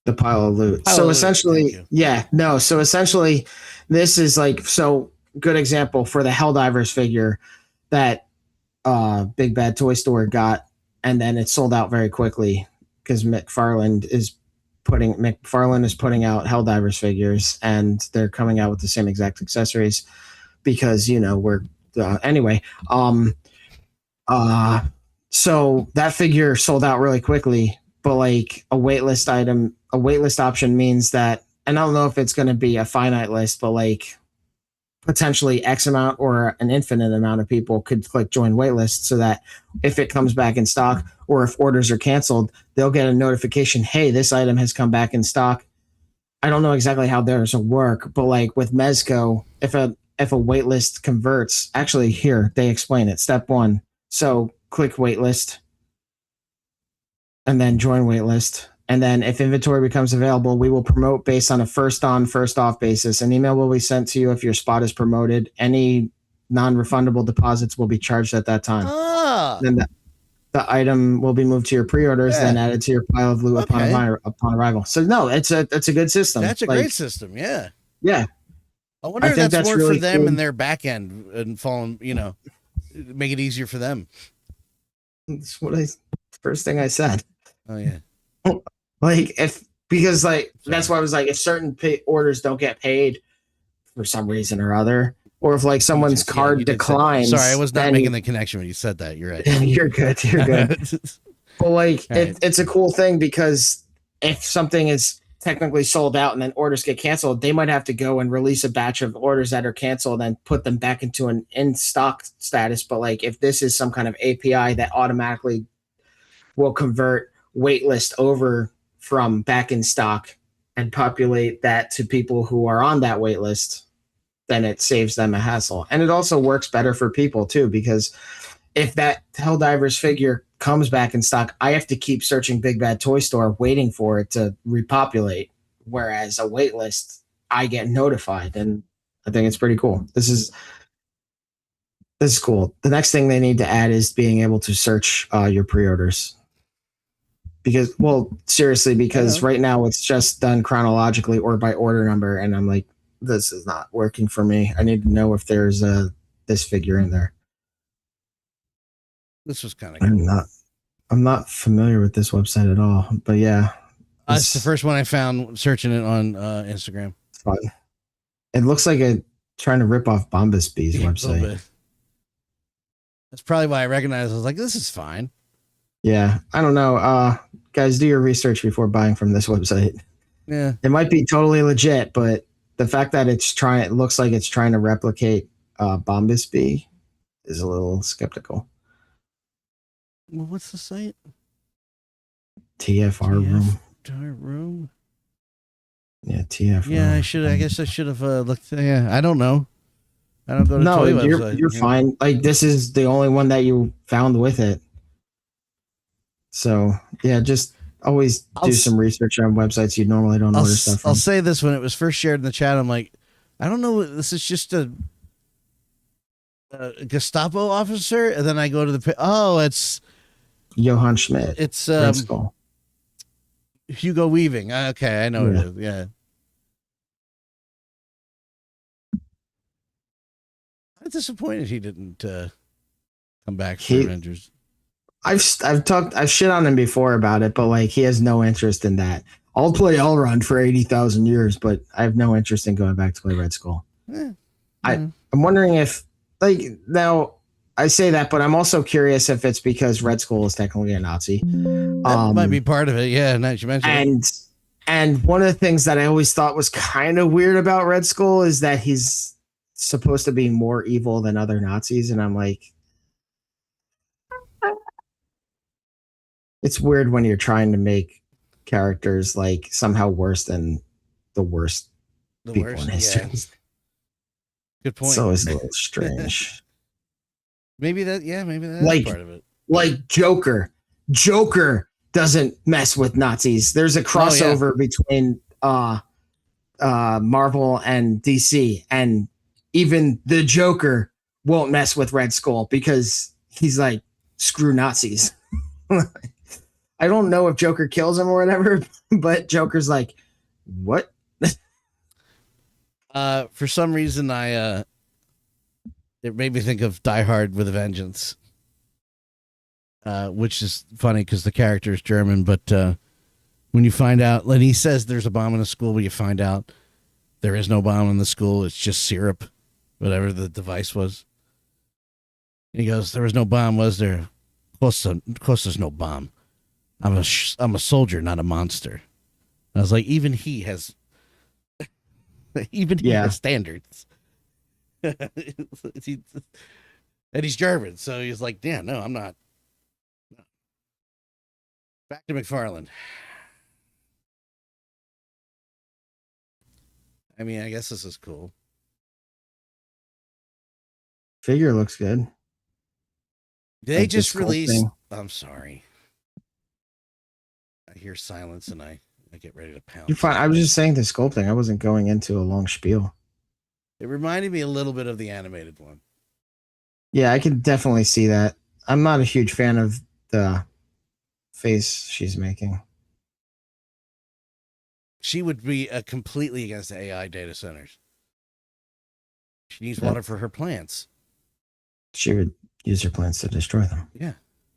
The pile of loot. So essentially, this is like, so good example for the Helldivers figure that Big Bad Toy Store got, and then it sold out very quickly because McFarlane is putting out Helldivers figures, and they're coming out with the same exact accessories because, we're anyway. So that figure sold out really quickly, but like a waitlist option means that, and I don't know if it's going to be a finite list, but like potentially X amount or an infinite amount of people could click join waitlist, so that if it comes back in stock or if orders are canceled, they'll get a notification, hey, this item has come back in stock. I don't know exactly how theirs will work, but like with Mezco, if a waitlist converts, actually here, they explain it. Step 1. So click waitlist and then join waitlist. And then if inventory becomes available, we will promote based on a first on, first off basis. An email will be sent to you if your spot is promoted. Any non-refundable deposits will be charged at that time. Then the item will be moved to your pre-orders, then added to your pile of loot upon arrival. So no, it's a good system. That's a great system. Yeah. Yeah. I wonder if that's more really for them and their back end and make it easier for them. That's first thing I said. Oh yeah. That's why I was like, if certain orders don't get paid for some reason or other, or if like someone's card declines. Sorry, I was not making the connection when you said that. You're right. You're good. But like, it's a cool thing because if something is technically sold out and then orders get canceled, they might have to go and release a batch of orders that are canceled and put them back into an in-stock status. But like, if this is some kind of API that automatically will convert waitlist over from back in stock and populate that to people who are on that waitlist, then it saves them a hassle. And it also works better for people too, because if that Helldivers figure comes back in stock, I have to keep searching Big Bad Toy Store waiting for it to repopulate. Whereas a waitlist, I get notified, and I think it's pretty cool. This is cool. The next thing they need to add is being able to search your pre-orders. Because right now it's just done chronologically or by order number, and I'm like, this is not working for me. I need to know if there's this figure in there. This was kind of cool. I'm not familiar with this website at all, but yeah. That's the first one I found searching it on Instagram. It's fun. It looks like trying to rip off 𝗵𝗵𝗵𝗵's website. That's probably why I recognized. I was like, this is fine. Yeah. I don't know. Guys, do your research before buying from this website. Yeah. It might be totally legit, but the fact that it looks like it's trying to replicate 𝗵𝗵𝗵𝗵 is a little skeptical. Well, what's the site? TFR room. Yeah, TF. Yeah, I guess I should have looked. Yeah, I don't know. I don't go to toy website. You're fine. Like, this is the only one that you found with it. So yeah, just always do some research on websites you normally don't order stuff from. I'll say this: when it was first shared in the chat, I'm like, I don't know. This is just a Gestapo officer, and then I go to it's Johann Schmidt. It's 𝗂𝗂𝗰𝗵𝗵. Okay, I know what it is. Yeah. I'm disappointed he didn't come back for Avengers. I've shit on him before about it, but like, he has no interest in that. I'll play Elrond for 80,000 years, but I have no interest in going back to play Red Skull. I'm wondering if, like, now I say that, but I'm also curious if it's because Red Skull is technically a Nazi. That might be part of it. Yeah, now that you mentioned it. And one of the things that I always thought was kind of weird about Red Skull is that he's supposed to be more evil than other Nazis, and I'm like, it's weird when you're trying to make characters like somehow worse than the worst people in history. Yeah. Good point. So it's a little strange. Maybe that's part of it. Like Joker doesn't mess with Nazis. There's a crossover between Marvel and DC, and even the Joker won't mess with Red Skull because he's like, screw Nazis. I don't know if Joker kills him or whatever, but Joker's like, what? For some reason, it made me think of Die Hard with a Vengeance, which is funny because the character is German, but when you find out, when he says there's a bomb in the school, but you find out there is no bomb in the school, it's just syrup, whatever the device was. He goes, there was no bomb, was there? Of course there's no bomb. I'm a soldier, not a monster. I was like, even he has standards. And he's German, so he's like, damn, no, I'm not. No. Back to McFarlane. I mean, I guess this is cool. Figure looks good. They just released. I'm sorry. I hear silence and I get ready to pound. You're fine. I was just saying the sculpting. I wasn't going into a long spiel. It reminded me a little bit of the animated one. Yeah, I can definitely see that. I'm not a huge fan of the face she's making. She would be completely against the AI data centers. She needs water for her plants. She would use her plants to destroy them. Yeah,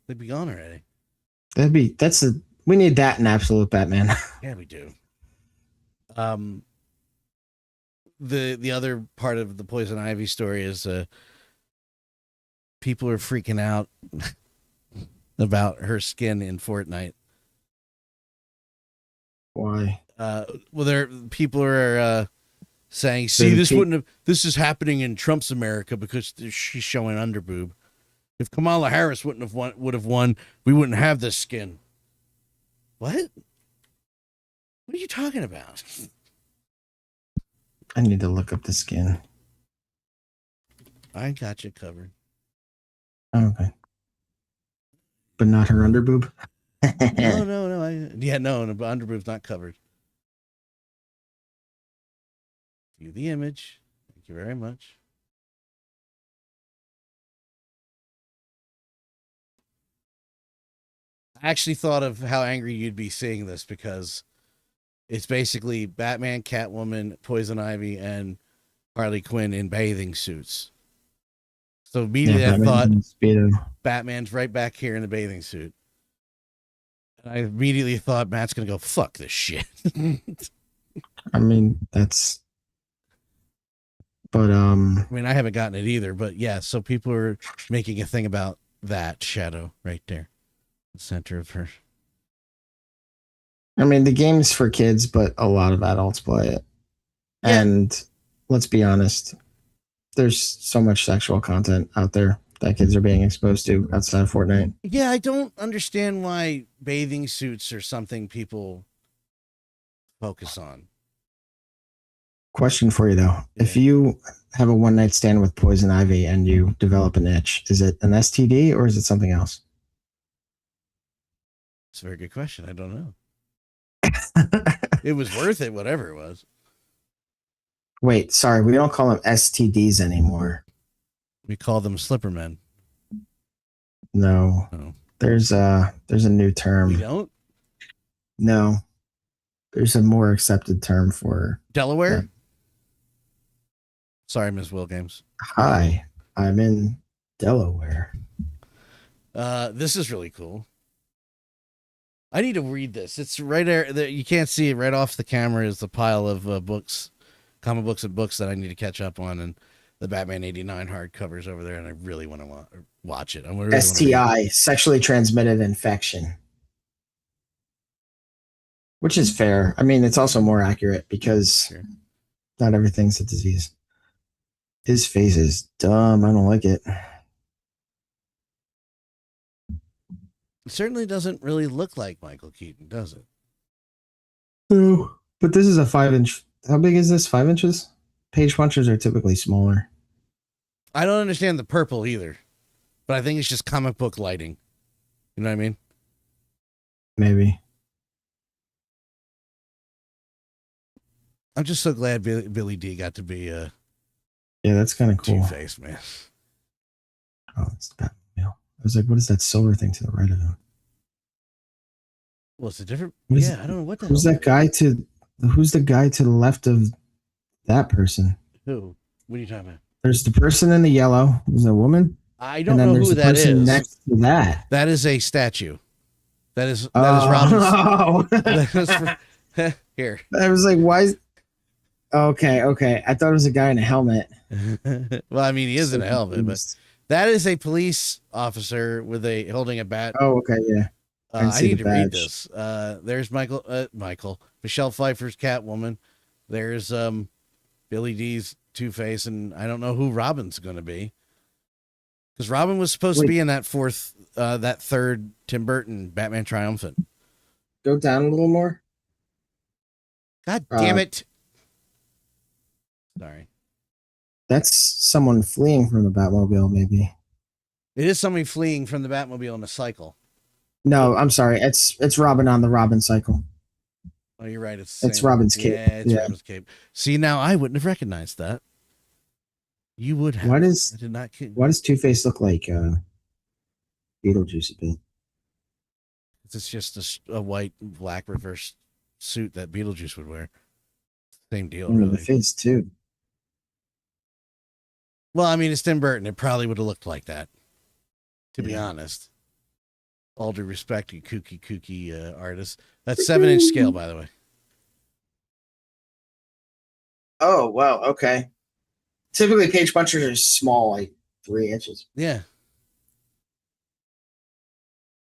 they'd be gone already. We need that in Absolute Batman. Yeah, we do. The other part of the Poison Ivy story is people are freaking out about her skin in Fortnite. Why? Well, people are saying, "See, this is happening in Trump's America because she's showing underboob. If Kamala Harris would have won, we wouldn't have this skin." What? What are you talking about? I need to look up the skin. I got you covered. Okay. But not her underboob? No. No, the underboob's not covered. View the image. Thank you very much. I actually thought of how angry you'd be seeing this because it's basically Batman, Catwoman, Poison Ivy, and Harley Quinn in bathing suits. So immediately I thought Batman's right back here in the bathing suit. And I immediately thought Matt's going to go, fuck this shit. I mean, that's... But, I mean, I haven't gotten it either, but yeah, so people are making a thing about that shadow right there. The center of her. I mean, the game's for kids, but a lot of adults play it. Yeah. And let's be honest, there's so much sexual content out there that kids are being exposed to outside of Fortnite. Yeah, I don't understand why bathing suits are something people focus on. Question for you, though. Yeah. If you have a one-night stand with Poison Ivy and you develop an itch, is it an STD or is it something else? It's a very good question. I don't know. It was worth it, whatever it was. Wait, sorry. We don't call them STDs anymore. We call them slippermen. No. Oh. There's a new term. We don't? No. There's a more accepted term for Delaware? That. Sorry, Ms. Wilgames. Hi. I'm in Delaware. This is really cool. I need to read this. It's right there. You can't see it. Right off the camera is the pile of books, comic books and books that I need to catch up on, and the Batman '89 hardcovers over there, and I really want to watch it. Really STI, sexually transmitted infection, which is fair. I mean, it's also more accurate because not everything's a disease. His face is dumb. I don't like it. It certainly doesn't really look like Michael Keaton, does it? No, but this is a 5-inch. How big is this? 5 inches? Page punchers are typically smaller. I don't understand the purple either, but I think it's just comic book lighting. You know what I mean? Maybe. I'm just so glad Billy D got to be yeah, that's kind of cool. Two-Face, man. Oh, it's the Batmobile. I was like, what is that silver thing to the right of him? Well, it's a different. Who's- I don't know what the Who's hell. that guy to? Who's the guy to the left of that person? Who? What are you talking about? There's the person in the yellow. There's a woman. I don't and then know there's who the that person is. next to that. That is a statue. That is Robin's. Oh. That is here. I was like, why? Okay. I thought it was a guy in a helmet. Well, I mean, he is in a helmet, but that is a police officer with holding a bat. Oh, okay, yeah. I need to read this. There's Michelle Pfeiffer's Catwoman. There's Billy D's Two-Face, and I don't know who Robin's going to be, because Robin was supposed to be in that third Tim Burton Batman Triumphant. Go down a little more. God damn it! Sorry. That's someone fleeing from the Batmobile, maybe. It is somebody fleeing from the Batmobile in a cycle. No, I'm sorry. It's Robin on the Robin cycle. Oh, you're right. It's Robin's cape. Yeah, it's Robin's cape. See, now I wouldn't have recognized that. You would have. Why I did not. Why does Two-Face look like Beetlejuice a bit? It's just a white black reverse suit that Beetlejuice would wear. Same deal, really. The face too. Well, I mean, it's Tim Burton. It probably would have looked like that, to be honest. All due respect, you kooky artists. That's 7-inch scale, by the way. Oh, wow. Okay. Typically, page punchers are small, like 3 inches. Yeah.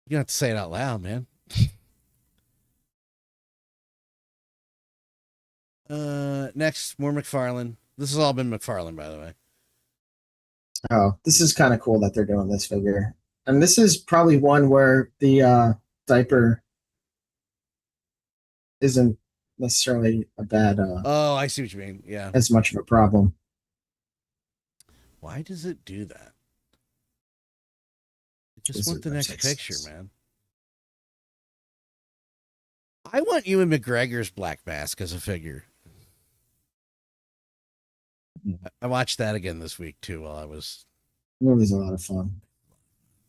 You don't have to say it out loud, man. Next, more McFarlane. This has all been McFarlane, by the way. Oh, this is kind of cool that they're doing this figure. And this is probably one where the diaper isn't necessarily a bad oh, I see what you mean. Yeah. as much of a problem. Why does it do that? I just This want is the next six. picture, man. I want Ewan McGregor's Black Mask as a figure. I watched that again this week too while I was. The movie's a lot of fun.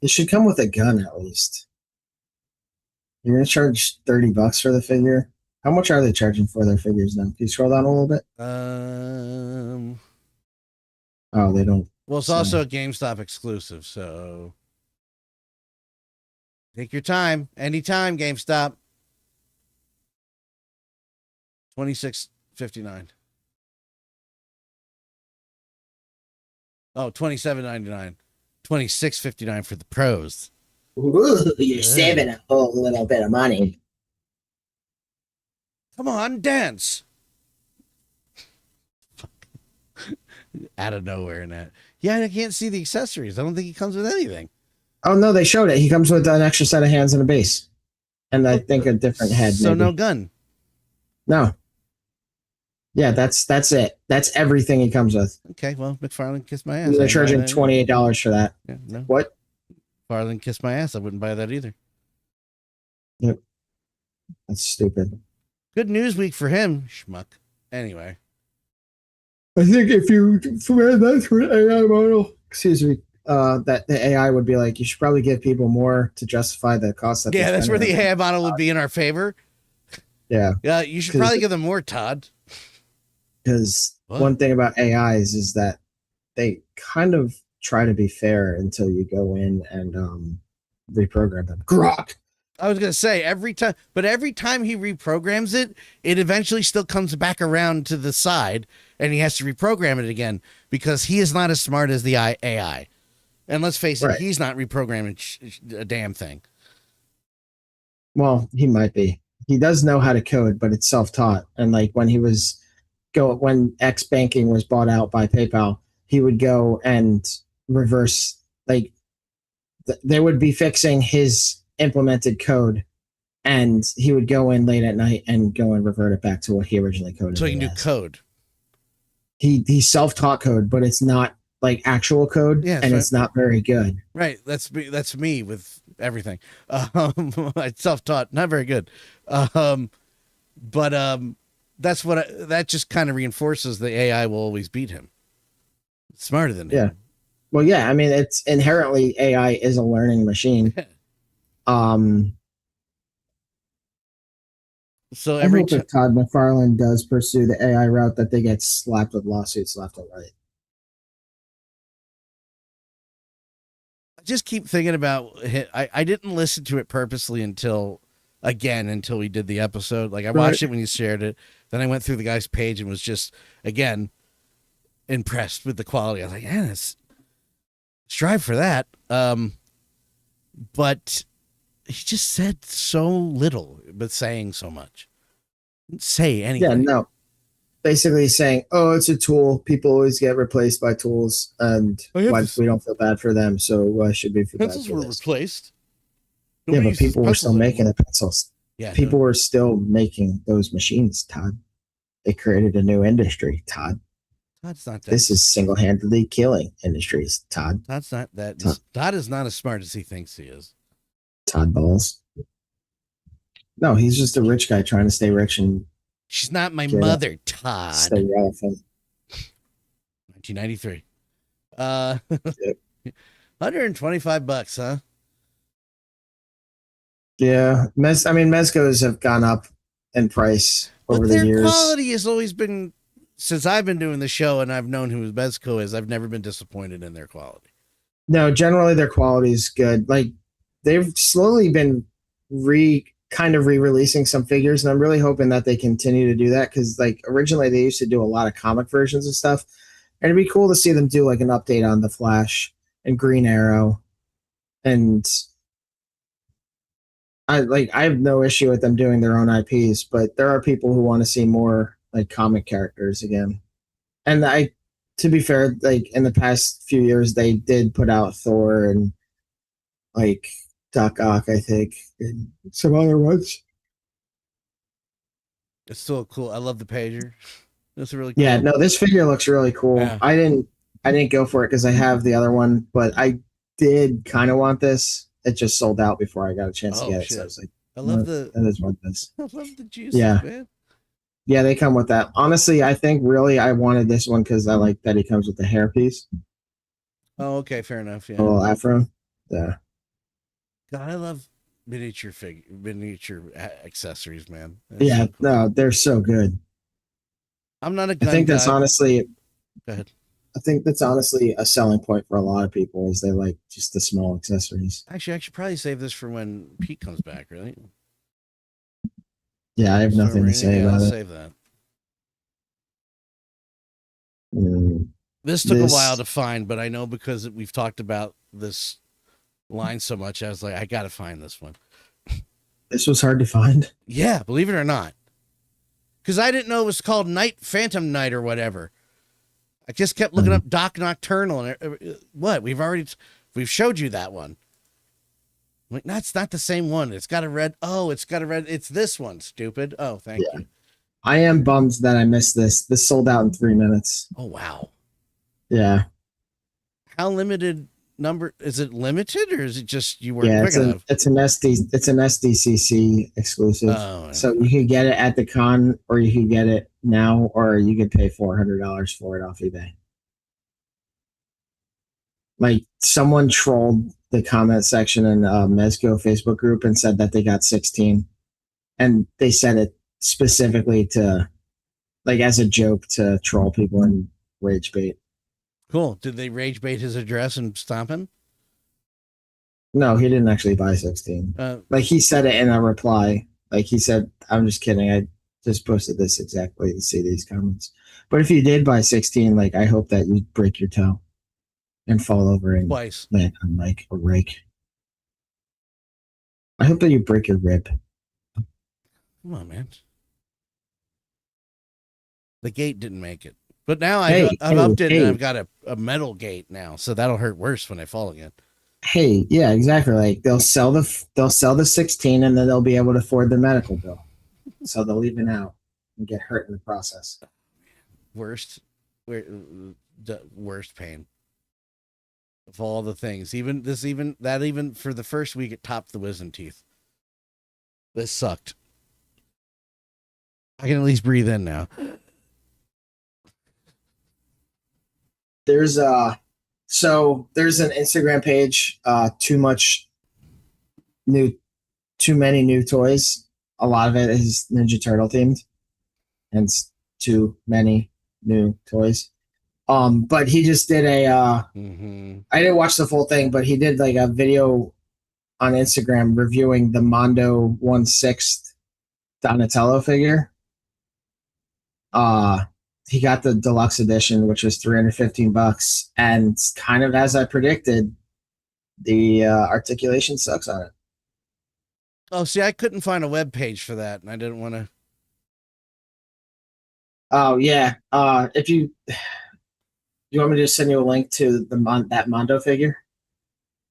It should come with a gun at least. You're gonna charge $30 for the figure. How much are they charging for their figures now? Can you scroll down a little bit? Oh, they don't. Well, it's also a GameStop exclusive, so take your time. Anytime, GameStop. $26.59. Oh, $27.99. $26.59 for the pros. Ooh, you're saving a whole little bit of money. Come on, dance. Out of nowhere in that. Yeah, I can't see the accessories. I don't think he comes with anything. Oh no, they showed it. He comes with an extra set of hands and a base, and I think a different head. So maybe. no gun. No. Yeah, that's it. That's everything he comes with. Okay, well, McFarlane kissed my ass. They're charging $28 for that. Yeah, no. What? McFarlane kissed my ass. I wouldn't buy that either. Yep. That's stupid. Good news week for him, schmuck. Anyway. I think if you ran that through an AI model, excuse me, that the AI would be like, you should probably give people more to justify the cost. That Yeah, that's where the AI model would be in our favor. Yeah. Yeah, you should probably give them more, Todd. Because one thing about AIs is that they kind of try to be fair until you go in and reprogram them. Grok. I was going to say every time he reprograms it, it eventually still comes back around to the side and he has to reprogram it again because he is not as smart as the AI. And let's face it, he's not reprogramming a damn thing. Well, he might be. He does know how to code, but it's self-taught. And like when when X banking was bought out by PayPal, he would go and reverse, like they would be fixing his implemented code and he would go in late at night and go and revert it back to what he originally coded. So he can do code. He self-taught code, but it's not like actual code, and it's not very good. Right. That's me with everything. I self-taught, not very good. But that's that just kind of reinforces the AI will always beat him. It's smarter than him. Well, yeah, I mean, it's inherently AI is a learning machine. So I every hope if Todd McFarlane does pursue the AI route, that they get slapped with lawsuits left and right. I just keep thinking about it. I didn't listen to it purposely until we did the episode. Like I watched it when you shared it. Then I went through the guy's page and was just, again, impressed with the quality. I was like, yeah, let's strive for that. But he just said so little, but saying so much. Didn't say anything. Yeah, no. Basically saying, oh, it's a tool. People always get replaced by tools, and we don't feel bad for them, so why should we feel bad for pencils were replaced. Yeah, but people were still making the pencils. Yeah, people were still making those machines, Todd. They created a new industry, Todd. Todd's not that. This is single-handedly killing industries, Todd. Todd's not that. Todd is not as smart as he thinks he is. Todd balls. No, he's just a rich guy trying to stay rich and. She's not my mother, Todd. Stay relevant. 1993. Yep. $125, huh? Yeah, Mezcos have gone up in price over the years. Their quality has always been, since I've been doing the show and I've known who Mezco is, I've never been disappointed in their quality. No, generally their quality is good. Like they've slowly been re-releasing some figures, and I'm really hoping that they continue to do that, because like originally they used to do a lot of comic versions of stuff, and it'd be cool to see them do like an update on the Flash and Green Arrow, and I have no issue with them doing their own IPs, but there are people who want to see more like comic characters again. And to be fair, like in the past few years they did put out Thor and like Doc Ock, I think, and some other ones. It's still cool. I love the pager. That's really cool. Yeah, no, this figure looks really cool. Yeah. I didn't go for it because I have the other one, but I did kind of want this. It just sold out before I got a chance to get it. So I was like, I love that is what this. I love the juice, man. Yeah, they come with that. Honestly, I think really I wanted this one because I like that he comes with the hairpiece. Oh, okay, fair enough. Yeah. A little afro. Yeah. God, I love miniature accessories, man. That's so cool. No, they're so good. I'm not a gun I think guy. that's honestly. Go ahead. I think that's honestly a selling point for a lot of people, is they like just the small accessories. Actually, I should probably save this for when Pete comes back, right? Yeah, I have nothing to say about it. Save that. This took a while to find, but I know because we've talked about this line so much, I was like, I got to find this one. This was hard to find? Yeah, believe it or not. Because I didn't know it was called Phantom Night or whatever. I just kept looking up Doc Nocturnal and what? We've showed you that one. I'm like, that's not the same one. It's got a red. Oh, it's this one, stupid. Oh, thank you. I am bummed that I missed this. This sold out in 3 minutes. Oh, wow. Yeah. How limited number? Is it limited or is it just you weren't quick enough? It's an SDCC exclusive. Oh, so you could get it at the con, or you could get it now, or you could pay $400 for it off eBay. Like someone trolled the comment section in Mezco Facebook group and said that they got 16, and they said it specifically to, like, as a joke to troll people and rage bait. Cool. Did they rage bait his address and stomp him? No, he didn't actually buy 16. Like he said it in a reply. Like he said, I'm just kidding. I just posted this exactly to see these comments. But if you did buy 16, like, I hope that you break your toe and fall over and twice land on like a rake. I hope that you break your rib. Come on, man. The gate didn't make it. But now I've upped it and I've got a metal gate now, so that'll hurt worse when I fall again. Hey, yeah, exactly. Like they'll sell the 16 and then they'll be able to afford the medical bill. So they'll even out and get hurt in the process. Worst pain of all the things. Even for the first week it topped the wisdom teeth. This sucked. I can at least breathe in now. There's So there's an Instagram page, too many new toys. A lot of it is Ninja Turtle themed, and too many new toys. But he just did a I didn't watch the full thing, but he did like a video on Instagram reviewing the Mondo 1/6 Donatello figure. He got the deluxe edition, which was $315, and kind of as I predicted, the articulation sucks on it. Oh, see, I couldn't find a web page for that, and I didn't want to. Oh yeah. If you want me to send you a link to that Mondo figure?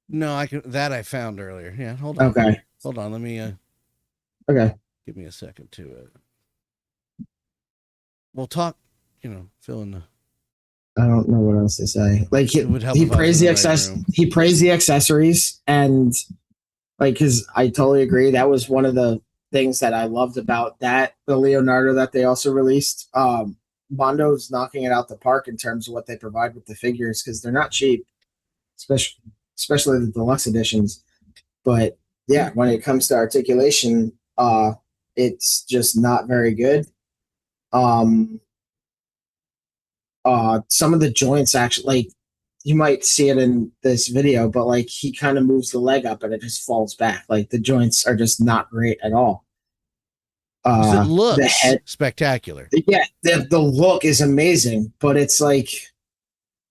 No, I can. That I found earlier. Yeah, hold on. Okay. Hold on. Let me. Okay. Give me a second to it. We'll talk. Fill in the. I don't know what else to say. Like he praised he praised the accessories, and like, because I totally agree. That was one of the things that I loved about the Leonardo that they also released. Mondo's knocking it out the park in terms of what they provide with the figures, because they're not cheap, especially the deluxe editions. But yeah, when it comes to articulation, it's just not very good. Some of the joints actually, like, you might see it in this video, but like he kind of moves the leg up and it just falls back. Like the joints are just not great at all. It looks spectacular. Yeah, the look is amazing, but it's like,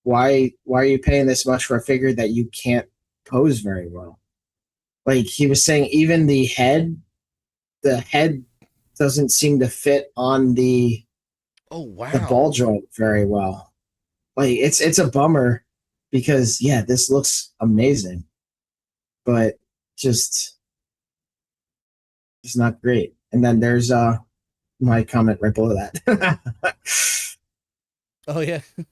why are you paying this much for a figure that you can't pose very well? Like he was saying, even the head doesn't seem to fit on the ball joint very well. Like it's a bummer, because yeah, this looks amazing, but just it's not great. And then there's my comment right below that. Oh yeah. I'm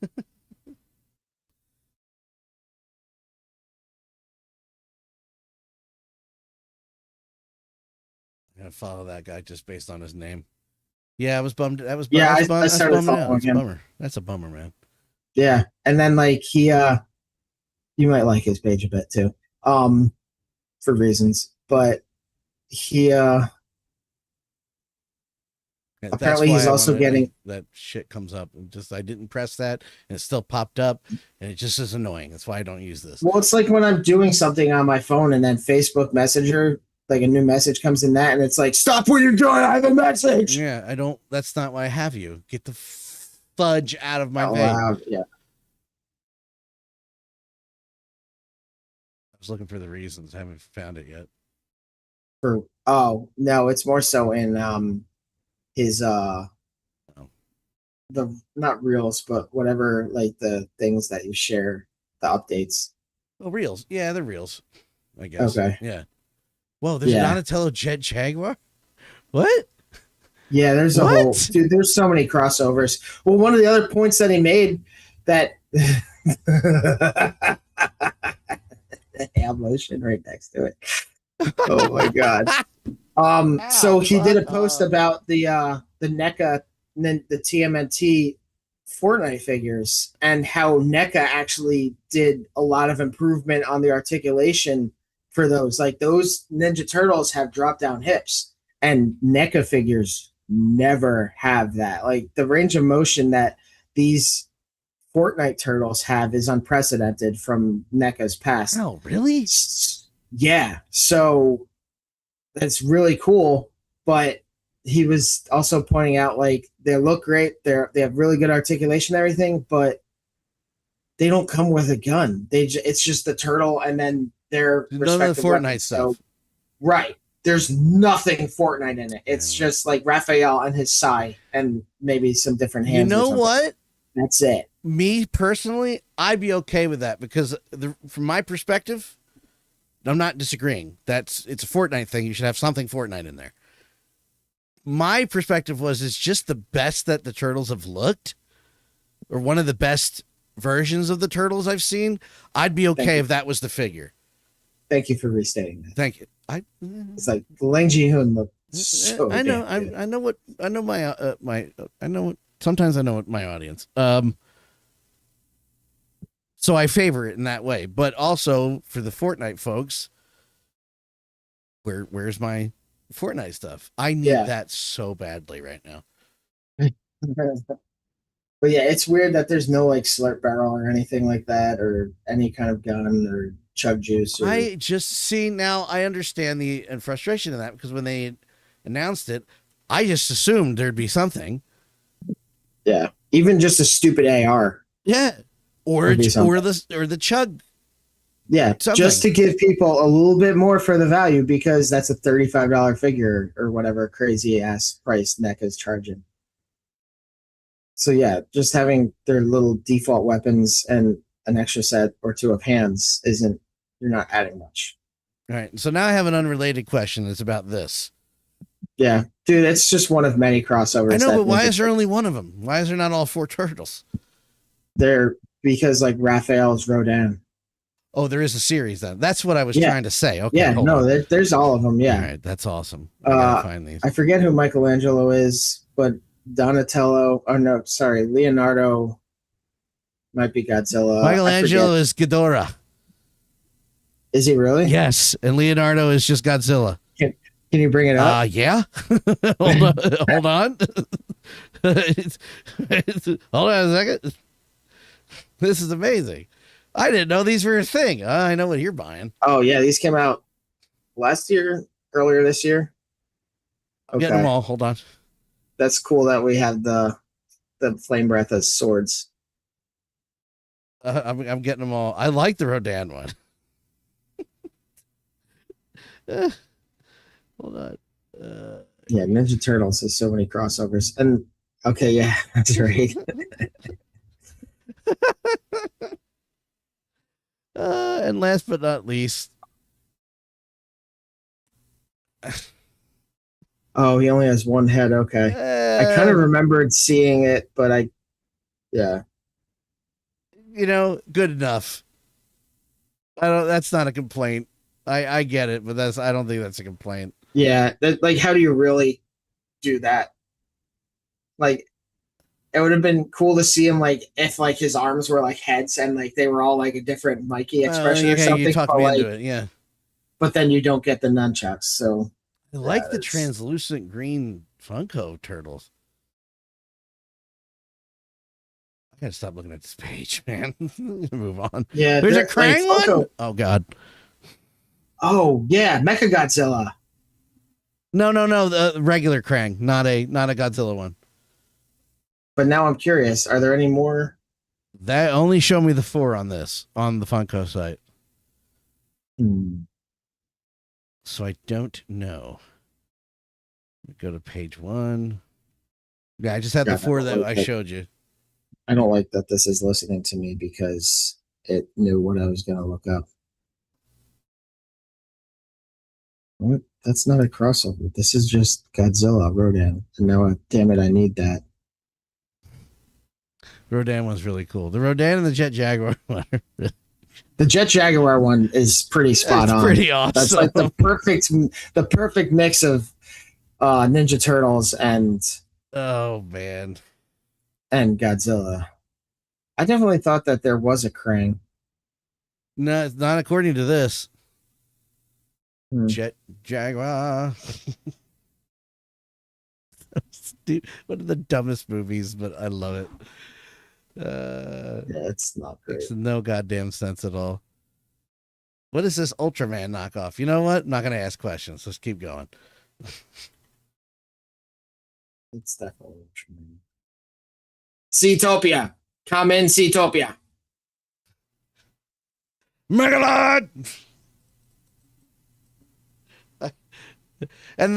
gonna follow that guy just based on his name. Yeah, I was bummed. I started following him. Bummer. That's a bummer, man. Yeah, and then like he, you might like his page a bit too, for reasons, but he, apparently he's also getting that shit comes up. I didn't press that, and it still popped up, and it just is annoying. That's why I don't use this. Well, it's like when I'm doing something on my phone, and then Facebook Messenger, like a new message comes in that, and it's like, stop what you're doing, I have a message. Yeah, I don't. That's not why I have you. Get the fudge out of my vein. Yeah. I was looking for the reasons. I haven't found it yet. No, it's more so in his the not reels, but whatever, like the things that you share, the updates. Oh, reels. Yeah, the reels, I guess. Okay. Yeah. Whoa, there's a Donatello Jet Jaguar? What? Yeah, there's a whole dude, there's so many crossovers. Well, one of the other points that he made that hand lotion right next to it. Oh my god. So he did a post about the NECA and then the TMNT Fortnite figures, and how NECA actually did a lot of improvement on the articulation for those. Like those Ninja Turtles have drop down hips, and NECA figures never have that. Like the range of motion that these Fortnite turtles have is unprecedented from NECA's past. Oh, really? Yeah. So that's really cool. But he was also pointing out, like, they look great. They have really good articulation and everything, but they don't come with a gun. It's just the turtle and then their none of the Fortnite stuff. So, right. There's nothing Fortnite in it. It's just like Raphael and his 𝗖 and maybe some different hands. You know what? That's it. Me personally, I'd be okay with that, because from my perspective, I'm not disagreeing. It's a Fortnite thing. You should have something Fortnite in there. My perspective was, it's just the best that the turtles have looked, or one of the best versions of the turtles I've seen. I'd be okay if that was the figure. Thank you for restating that. Thank you. It's like Ling Ji-hoon looked so I know. I know what sometimes I know what my audience. So I favor it in that way. But also for the Fortnite folks, where's my Fortnite stuff? I need that so badly right now. But yeah, it's weird that there's no like slurp barrel or anything like that, or any kind of gun or chug juice. Or... I just see now. I understand the frustration of that, because when they announced it, I just assumed there'd be something. Yeah, even just a stupid AR. Yeah, or the chug. Yeah, something. Just to give people a little bit more for the value, because that's a $35 figure or whatever crazy ass price NECA's charging. So yeah, just having their little default weapons and an extra set or two of hands you're not adding much. All right. So now I have an unrelated question. It's about this. Yeah, dude, it's just one of many crossovers. I know, but why is there only one of them? Why is there not all 4 turtles? Because like Raphael's Rodan. Oh, there is a series then. That's what I was trying to say. Okay. Yeah, no, there's all of them. Yeah. All right, that's awesome. I gotta find these. I forget who Michelangelo is, but Donatello. Oh no, sorry, Leonardo might be Godzilla. Michelangelo is Ghidorah. Is he really? Yes, and Leonardo is just Godzilla. Can you bring it up? Yeah. Hold on. Hold on a second. This is amazing. I didn't know these were a thing. I know what you're buying. Oh yeah, these came out earlier this year. I'm getting them all. Hold on. That's cool that we have the flame breath as swords. I'm getting them all. I like the Rodan one. Hold on. Yeah, Ninja Turtles has so many crossovers. And okay, yeah, that's right. And last but not least. Oh, he only has one head. Okay. I kind of remembered seeing it, but yeah. Good enough. That's not a complaint. I get it, but I don't think that's a complaint. Yeah. Like, how do you really do that? Like, it would have been cool to see him, like, if, like, his arms were, like, heads and, like, they were all, like, a different Mikey expression or something. You talked me into it, yeah. But then you don't get the nunchucks, so... I like the translucent green Funko turtles. I gotta stop looking at this page, man. Move on. Yeah, there's a Krang like, one. Oh God. Oh yeah, Mechagodzilla. No, the regular Krang, not a Godzilla one. But now I'm curious. Are there any more? That only show me the 4 on the Funko site. So I don't know. Go to page 1. Yeah, I just had the 4 that I showed you. I don't like that this is listening to me because it knew what I was going to look up. What? That's not a crossover. This is just Godzilla, Rodan. And now, damn it, I need that. Rodan was really cool. The Rodan and the Jet Jaguar one. The Jet Jaguar one is pretty spot on. Pretty awesome. That's like the perfect mix of Ninja Turtles and and Godzilla. I definitely thought that there was a Krang. No, it's not according to this. Jet Jaguar. Dude, one of the dumbest movies, but I love it. Yeah, it's not great. Makes no goddamn sense at all. What is this Ultraman knockoff? You know what? I'm not going to ask questions. Let's keep going. It's definitely Ultraman. 𝗖𝗍𝗆𝗆. Come in, 𝗖𝗍𝗆𝗆. Megalod! And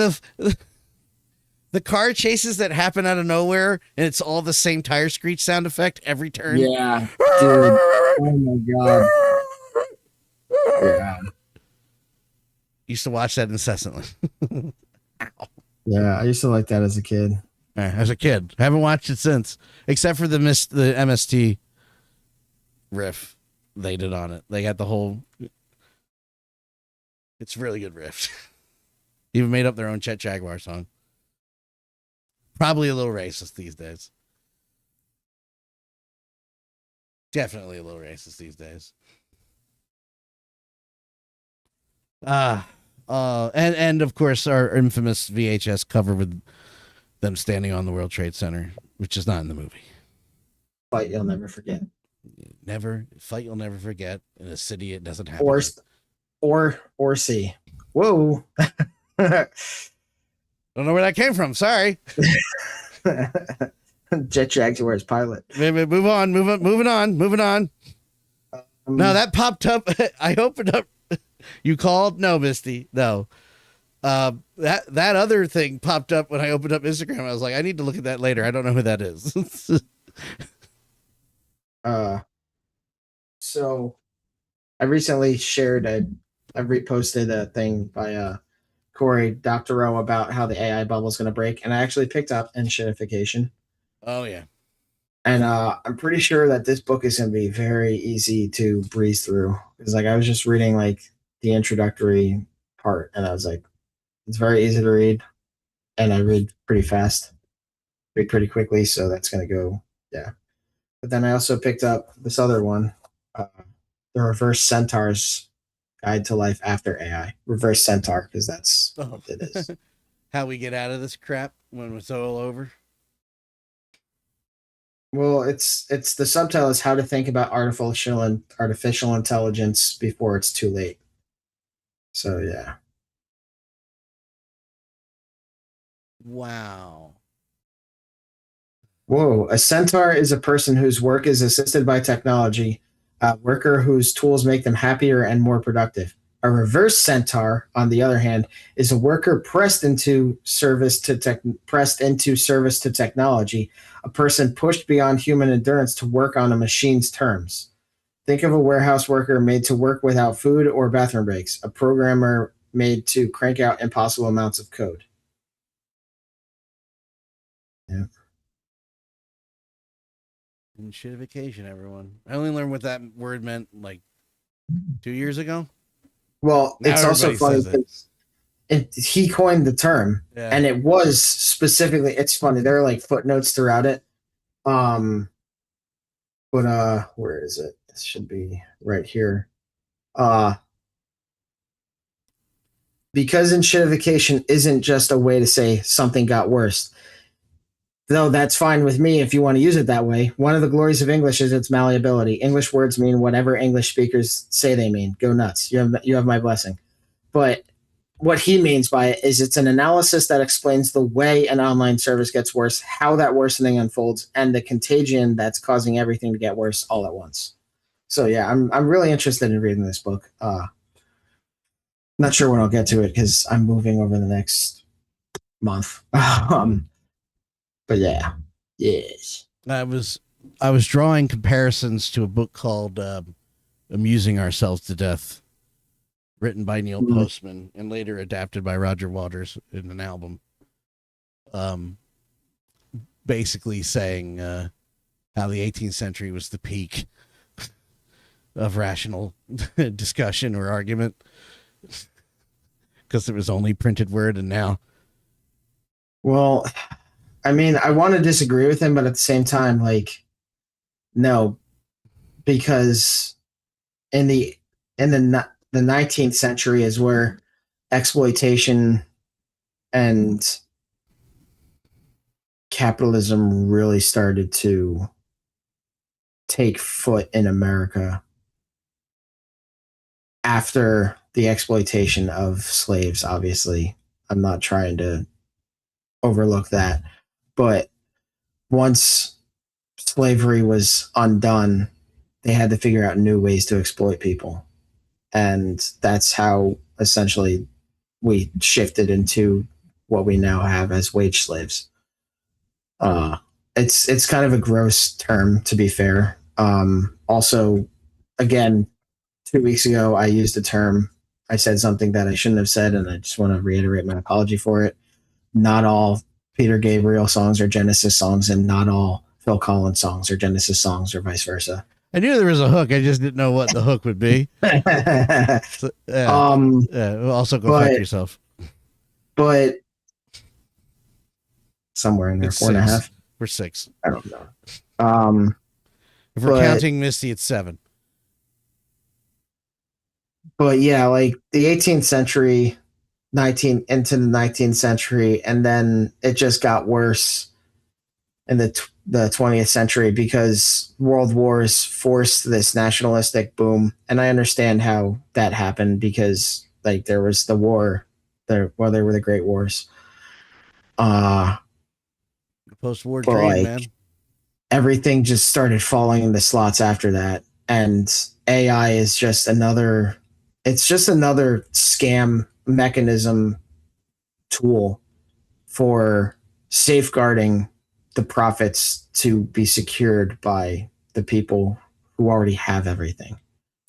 the car chases that happen out of nowhere, and it's all the same tire screech sound effect every turn. Yeah, dude. Oh my god. Yeah. Used to watch that incessantly. Yeah, I used to like that as a kid. As a kid, I haven't watched it since, except for the MST riff they did on it. They got the whole. It's a really good riff. Even made up their own Jet Jaguar song. Probably a little racist these days. Definitely a little racist these days. And of course our infamous VHS cover with them standing on the World Trade Center, which is not in the movie. Fight you'll never forget. Fight you'll never forget in a city it doesn't happen. Or see. Whoa. Don't know where that came from. Sorry. Jet Jaguar's pilot. Moving on. No, that popped up. I opened up. You called? No, Misty. No. That other thing popped up when I opened up Instagram. I was like, I need to look at that later. I don't know who that is. So I recently shared I reposted a thing by Corey Doctorow about how the AI bubble is going to break, and I actually picked up *cie_ification. Oh yeah. And I'm pretty sure that this book is going to be very easy to breeze through. Because like I was just reading like the introductory part, and I was like, it's very easy to read, and I read pretty fast, read pretty quickly, so that's going to go, yeah. But then I also picked up this other one, The Reverse Centaur's Guide to Life After AI. Reverse Centaur, because that's what it is. How we get out of this crap when it's all over. Well, it's the subtitle is How to Think About Artificial Intelligence Before It's Too Late. So yeah. Wow. Whoa. A centaur is a person whose work is assisted by technology, a worker whose tools make them happier and more productive. A reverse centaur, on the other hand, is a worker pressed into service to technology, a person pushed beyond human endurance to work on a machine's terms. Think of a warehouse worker made to work without food or bathroom breaks, a programmer made to crank out impossible amounts of code. Yeah. And cie_ification, everyone. I only learned what that word meant like 2 years ago. Well, Now it's also funny because he coined the term, and it was specifically. It's funny. There are like footnotes throughout it. But where is it? It should be right here. Because cie_ification isn't just a way to say something got worse. Though that's fine with me if you want to use it that way. One of the glories of English is its malleability. English words mean whatever English speakers say they mean. Go nuts. You have my blessing. But what he means by it is it's an analysis that explains the way an online service gets worse, how that worsening unfolds, and the contagion that's causing everything to get worse all at once. So yeah, I'm really interested in reading this book. Not sure when I'll get to it because I'm moving over the next month. But yeah, yes. I was drawing comparisons to a book called Amusing Ourselves to Death, written by Neil Postman and later adapted by Roger Waters in an album. Basically saying how the 18th century was the peak of rational discussion or argument because it was only printed word, and now. Well, I mean, I want to disagree with him, but at the same time, like, no, because in the 19th century is where exploitation and capitalism really started to take foot in America after the exploitation of slaves. Obviously, I'm not trying to overlook that. But once slavery was undone, they had to figure out new ways to exploit people. And that's how essentially we shifted into what we now have as wage slaves. It's kind of a gross term, to be fair. Also, again, 2 weeks ago, I used a term. I said something that I shouldn't have said, and I just want to reiterate my apology for it. Not all Peter Gabriel songs are Genesis songs, and not all Phil Collins songs are Genesis songs, or vice versa. I knew there was a hook. I just didn't know what the hook would be. So, also go fuck yourself. But somewhere in there, 4.5. We're 6. I don't know. If we're counting Misty, it's 7. But yeah, like the 18th century, into the 19th century, and then it just got worse in the 20th century because world wars forced this nationalistic boom. And I understand how that happened because like there was the war there, well, there were the Great Wars. Post-war trade, man. Everything just started falling into slots after that. And AI is just another scam mechanism tool for safeguarding the profits to be secured by the people who already have everything.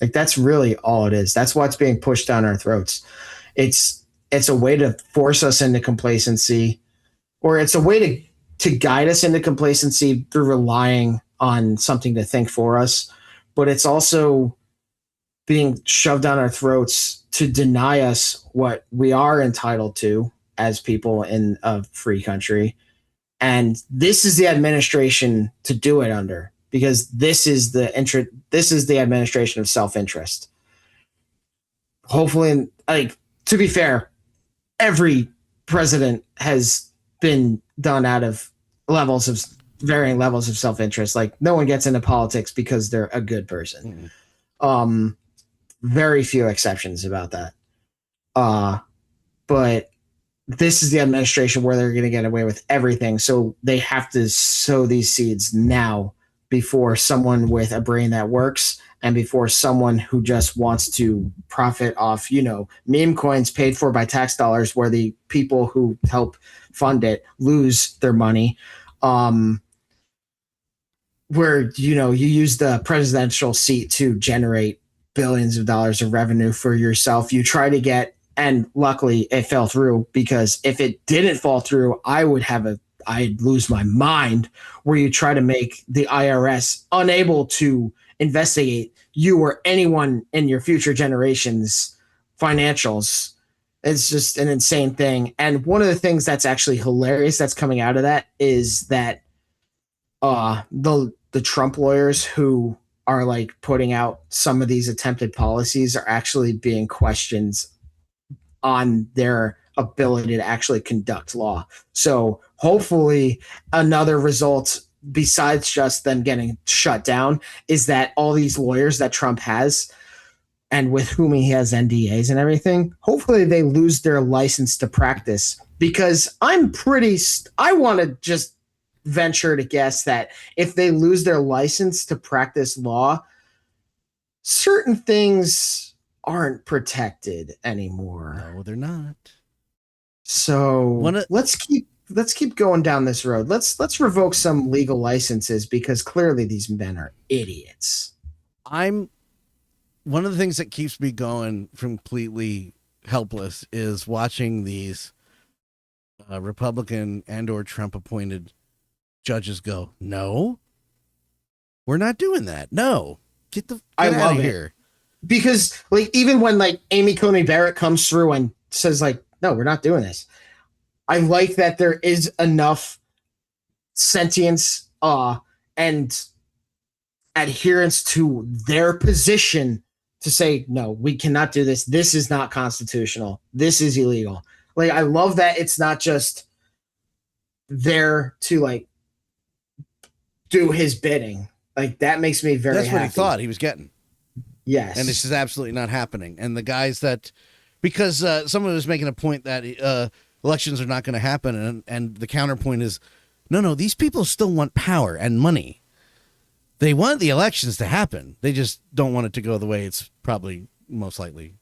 Like that's really all it is. That's what's being pushed down our throats. It's a way to force us into complacency, or it's a way to guide us into complacency through relying on something to think for us. But it's also being shoved down our throats to deny us what we are entitled to as people in a free country. And this is the administration to do it under, because this is the administration of self-interest. Hopefully, like, to be fair, every president has been done out of varying levels of self-interest. Like no one gets into politics because they're a good person. Very few exceptions about that. But this is the administration where they're going to get away with everything. So they have to sow these seeds now before someone with a brain that works and before someone who just wants to profit off, meme coins paid for by tax dollars where the people who help fund it lose their money. Where, you use the presidential seat to generate billions of dollars of revenue for yourself. You try to get, and luckily it fell through, because if it didn't fall through, I'd lose my mind, where you try to make the IRS unable to investigate you or anyone in your future generations' financials. It's just an insane thing. And one of the things that's actually hilarious that's coming out of that is that the Trump lawyers who are like putting out some of these attempted policies are actually being questioned on their ability to actually conduct law. So hopefully another result besides just them getting shut down is that all these lawyers that Trump has and with whom he has NDAs and everything, hopefully they lose their license to practice, because I want to just venture to guess that if they lose their license to practice law, certain things aren't protected anymore. No, they're not. So let's keep going down this road. Let's revoke some legal licenses, because clearly these men are idiots. One of the things that keeps me going completely helpless is watching these Republican and or Trump appointed judges go, no, we're not doing that. No, get out of here. Because like even when like Amy Coney Barrett comes through and says like, no, we're not doing this, I like that there is enough sentience and adherence to their position to say, no, we cannot do this. This is not constitutional. This is illegal. Like, I love that it's not just there to like do his bidding. Like, that makes me very happy. That's what he thought he was getting. Yes. And this is absolutely not happening. And the guys that, because someone was making a point that elections are not going to happen. And the counterpoint is, no, these people still want power and money. They want the elections to happen. They just don't want it to go the way it's probably most likely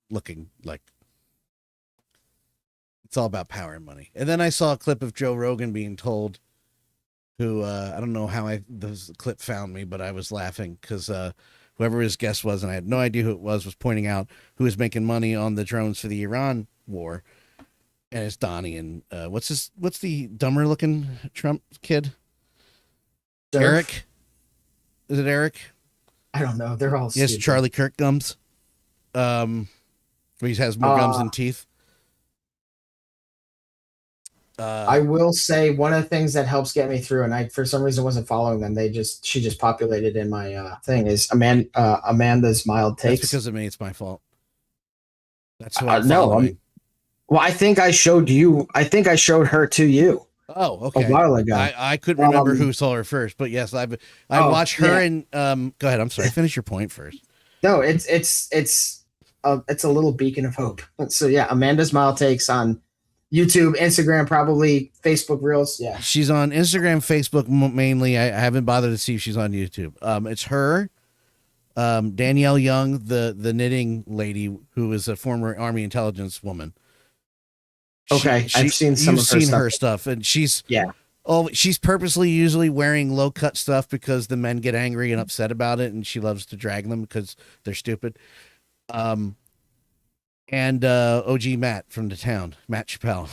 looking like. It's all about power and money. And then I saw a clip of Joe Rogan being told, who I don't know how this clip found me, but I was laughing because whoever his guest was, and I had no idea who it was pointing out who was making money on the drones for the Iran war. And it's Donnie and what's the dumber looking Trump kid? Surf? Eric. Is it Eric? I don't know. They're all Yes, Charlie Kirk gums. He has more gums than teeth. I will say one of the things that helps get me through, and I for some reason wasn't following them. She just populated in my thing is Amanda's Mild Takes. That's because of me. It's my fault. That's who I'm no. following. Well, I think I showed you. I think I showed her to you. Oh, okay. A while ago. I couldn't remember who saw her first, but yes, I watched her and go ahead. I'm sorry. Finish your point first. No, it's a little beacon of hope. So yeah, Amanda's Mild Takes on YouTube, Instagram, probably Facebook Reels. Yeah, she's on Instagram, Facebook mainly. I haven't bothered to see if she's on YouTube. It's her, Danielle Young, the knitting lady who is a former Army intelligence woman. Okay, I've seen some of her stuff, and she's purposely usually wearing low cut stuff because the men get angry and upset about it, and she loves to drag them because they're stupid. And OG Matt from the town, Matt Chappelle.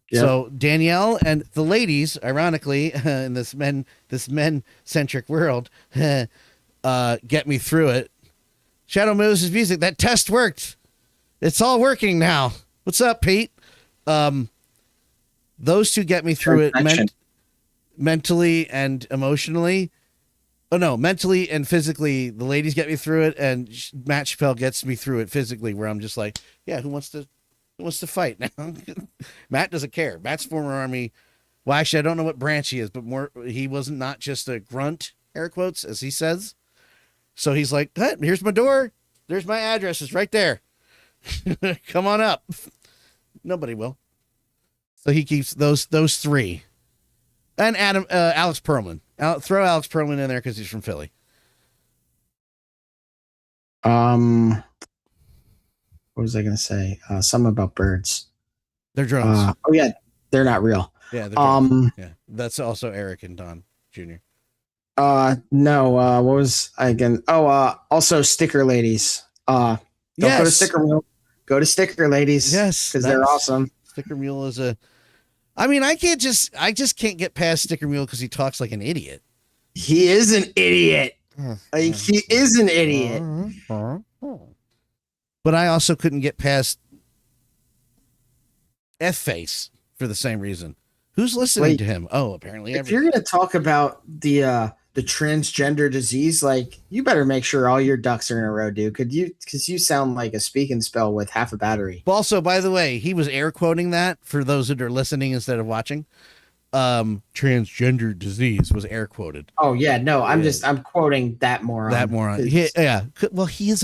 Yep. So Danielle and the ladies, ironically, in this men centric world, get me through it. Shadow Moses music. That test worked. It's all working now. What's up, Pete? Those two get me through it mentally and emotionally. Oh no, mentally and physically, the ladies get me through it, and Matt Chappelle gets me through it physically, where I'm just like, yeah, who wants to fight now? Matt doesn't care. Matt's former Army. Well, actually, I don't know what branch he is, but he wasn't not just a grunt, air quotes, as he says. So he's like, hey, here's my door. There's my address. It's right there. Come on up. Nobody will. So he keeps those three. And Alex Perlman. Throw Alex Perlman in there because he's from Philly. What was I going to say? Something about birds. They're drones. Oh yeah, they're not real. Yeah. They're drones. Yeah. That's also Eric and Don Jr. No. What was I again? Oh, also Sticker Ladies. Don't go to Sticker Mule. Go to Sticker Ladies. Yes, because they're awesome. Sticker Mule is I just can't get past Sticker Mule because he talks like an idiot. He is an idiot. He is an idiot. But I also couldn't get past F-Face for the same reason. Who's listening to him? Oh, apparently. If you're going to talk about the transgender disease, like, you better make sure all your ducks are in a row, dude. Because you sound like a speak and spell with half a battery. Also, by the way, he was air quoting that for those that are listening instead of watching. Transgender disease was air quoted. Oh yeah, no, I'm quoting that moron. That moron. Yeah. Well, he is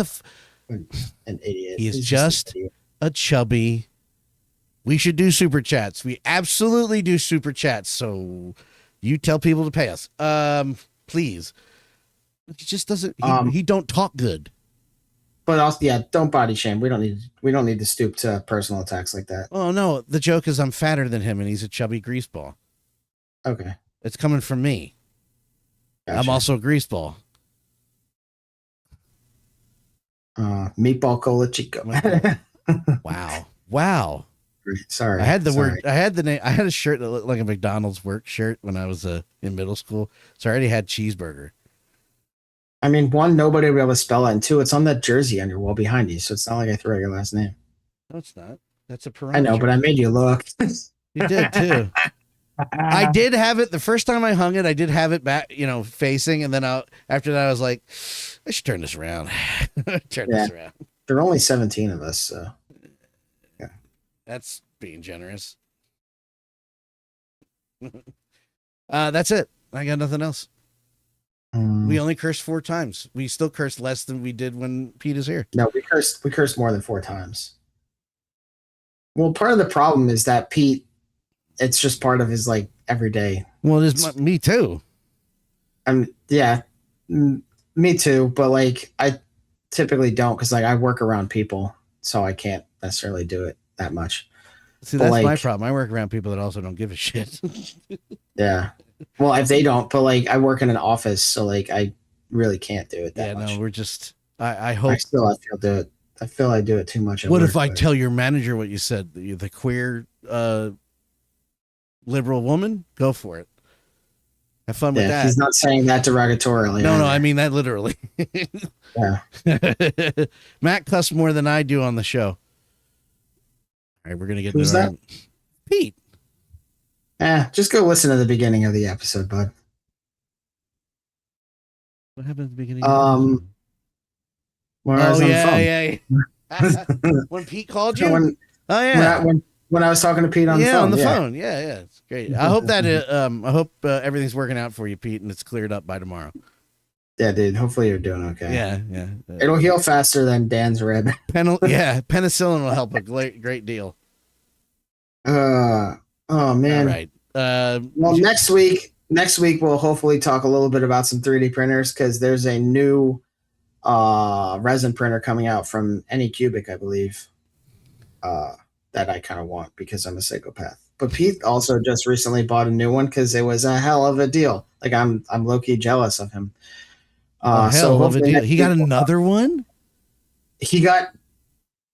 an idiot. He is just a chubby. We should do super chats. We absolutely do super chats. So you tell people to pay us. Please. He just doesn't. He don't talk good. But also, yeah, don't body shame. We don't need to stoop to personal attacks like that. Oh no, the joke is I'm fatter than him and he's a chubby greaseball. Okay, it's coming from me. Gotcha. I'm also a greaseball. Meatball Cola Chico. Wow. Sorry. I had the word. I had the name. I had a shirt that looked like a McDonald's work shirt when I was in middle school. So I already had cheeseburger. I mean, one, nobody will be able to spell it, and two, it's on that jersey on your wall behind you, so it's not like I threw out your last name. No, it's not. That's a parameter. I know, but I made you look. You did too. I did have it the first time I hung it. I did have it back, facing, and then after that, I was like, I should turn this around. This around. There are only 17 of us, so yeah, that's being generous. That's it. I got nothing else. We only cursed 4 times. We still cursed less than we did when Pete is here. No, we cursed more than 4 times. Well, part of the problem is that Pete, it's just part of his like everyday. Well, it is me too. Yeah, me too. But like, I typically don't because like I work around people, so I can't necessarily do it that much. See, that's my problem. I work around people that also don't give a shit. Yeah. Well, if they don't, but like I work in an office, so like I really can't do it that much. No, we're just. I hope. I feel I do it too much. What if I tell your manager what you said? The queer liberal woman? Go for it. Have fun with that. He's not saying that derogatorily. No, I mean that literally. Yeah. Matt cussed more than I do on the show. All right, we're gonna get Who's that? Pete. Just go listen to the beginning of the episode, bud. What happened at the beginning? When I was on the phone. Yeah. When Pete called you? When I was talking to Pete on the phone. Yeah, on the phone. Yeah, it's great. I hope that everything's working out for you, Pete, and it's cleared up by tomorrow. Yeah, dude. Hopefully you're doing okay. Yeah. It'll heal faster than Dan's rib. Penicillin will help a great deal. Oh man. All right. Well, next week we'll hopefully talk a little bit about some 3D printers because there's a new resin printer coming out from NECA, I believe. That I kind of want because I'm a psychopath. But Pete also just recently bought a new one because it was a hell of a deal. Like I'm low-key jealous of him. Hell of a deal. He got another one? He got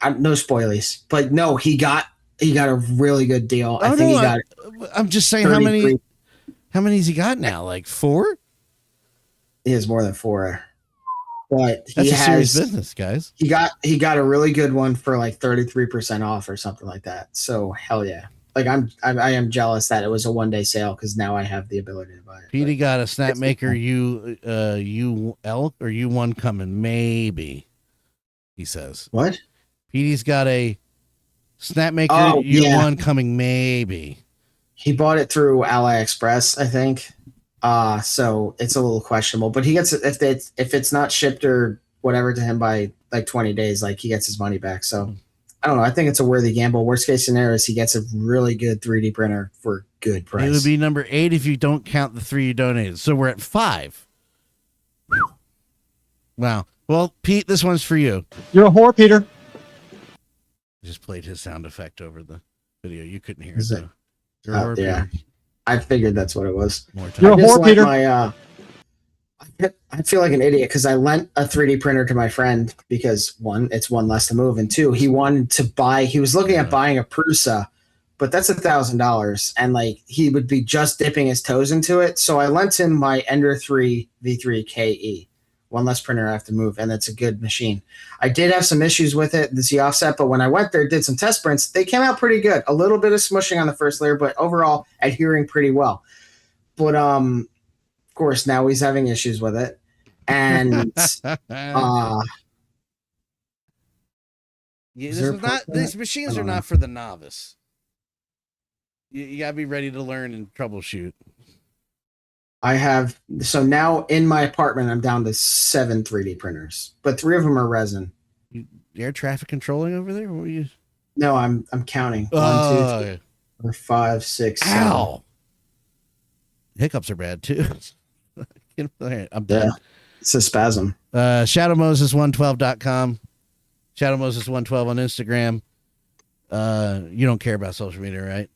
no spoilies, but no, he got a really good deal. I'm just saying, how many has he got now? Like 4? He has more than 4. But that's a serious business, guys. He got a really good one for like 33% off or something like that. So hell yeah. Like I am jealous that it was a one-day sale because now I have the ability to buy it. Petey got a Snapmaker UL or U1 coming, maybe. He says. What? Petey's got a Snapmaker U1 coming, maybe. He bought it through AliExpress, I think. So it's a little questionable. But he gets it if it's not shipped or whatever to him by like 20 days, like he gets his money back. So I don't know. I think it's a worthy gamble. Worst case scenario is he gets a really good 3D printer for good price. It would be number 8 if you don't count the 3 you donated. So we're at 5. Wow. Well, Pete, this one's for you. You're a whore, Peter. I just played his sound effect over the video. You couldn't hear it, though. You're a whore, Peter. I figured that's what it was. More time. You're a whore, Peter. I feel like an idiot because I lent a 3D printer to my friend because 1, it's 1 less to move, and 2, he wanted to buy. He was looking at buying a Prusa, but that's $1,000, and like he would be just dipping his toes into it. So I lent him my Ender 3 V3 KE, 1 less printer I have to move, and it's a good machine. I did have some issues with it, the Z offset, but when I went there, did some test prints, they came out pretty good. A little bit of smushing on the first layer, but overall adhering pretty well. But of course, now he's having issues with it. And these machines are not for the novice. You gotta be ready to learn and troubleshoot. So now in my apartment, I'm down to 7 3D printers, but 3 of them are resin. Air traffic controlling over there? What were you? No, I'm counting. 1, 2, 3, 4, 5, 6, 7. Ow! Hiccups are bad too. I'm done. Yeah, it's a spasm. ShadowMoses112.com. ShadowMoses112 on Instagram. You don't care about social media, right?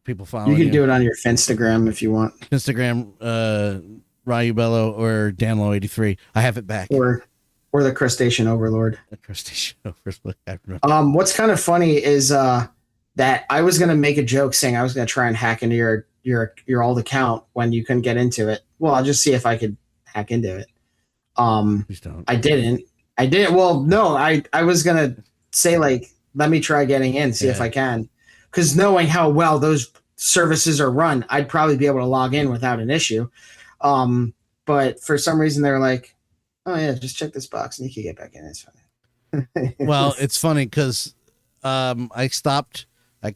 People following you. Can do it on your Finstagram if you want. Instagram, 𝗀𝗍𝗆𝗆 or DanLow83. I have it back. Or the Crustacean Overlord. The Crustacean Overlord. What's kind of funny is that I was gonna make a joke saying I was gonna try and hack into your old account when you couldn't get into it. Well, I'll just see if I could hack into it. Please don't. I didn't. Well, no, I was gonna say like, let me try getting in, see if I can. Because knowing how well those services are run, I'd probably be able to log in without an issue. But for some reason, they're like, oh, yeah, just check this box and you can get back in. It's fine. Well, it's funny because I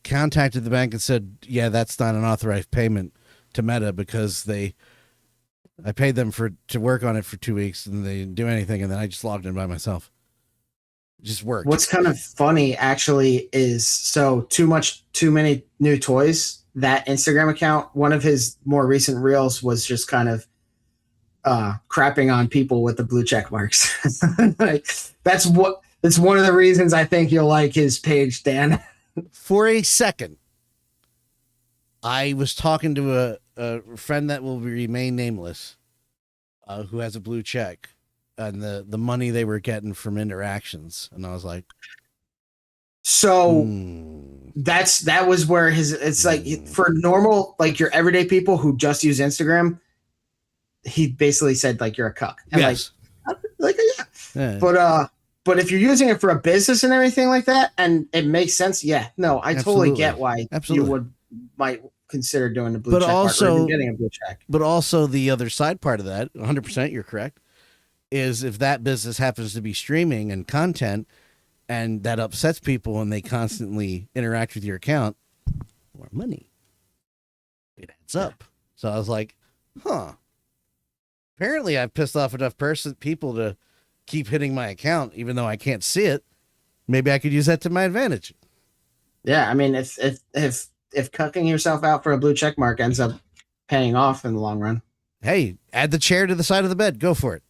contacted the bank and said, yeah, that's not an authorized payment to Meta because I paid them to work on it for 2 weeks and they didn't do anything. And then I just logged in by myself. It just worked. What's kind of funny actually is too many new toys. That Instagram account, one of his more recent reels was just kind of crapping on people with the blue check marks. That's one of the reasons I think you'll like his page, Dan. For a second, I was talking to a friend that will remain nameless, who has a blue check, and the money they were getting from interactions, and I was like, so that was where it's like for normal, like your everyday people who just use Instagram, he basically said like you're a cuck. And yes. Yeah. But if you're using it for a business and everything like that, and it makes sense, I totally get why you would might consider doing a blue But check mark or also- even getting a blue check. But also the other side part of that, 100% you're correct, is if that business happens to be streaming and content and that upsets people and they constantly interact with your account, more money. It adds up. So I was like, huh. Apparently I've pissed off enough people to keep hitting my account even though I can't see it. Maybe I could use that to my advantage. Yeah, I mean, if cucking yourself out for a blue check mark ends up paying off in the long run. Hey, add the chair to the side of the bed. Go for it.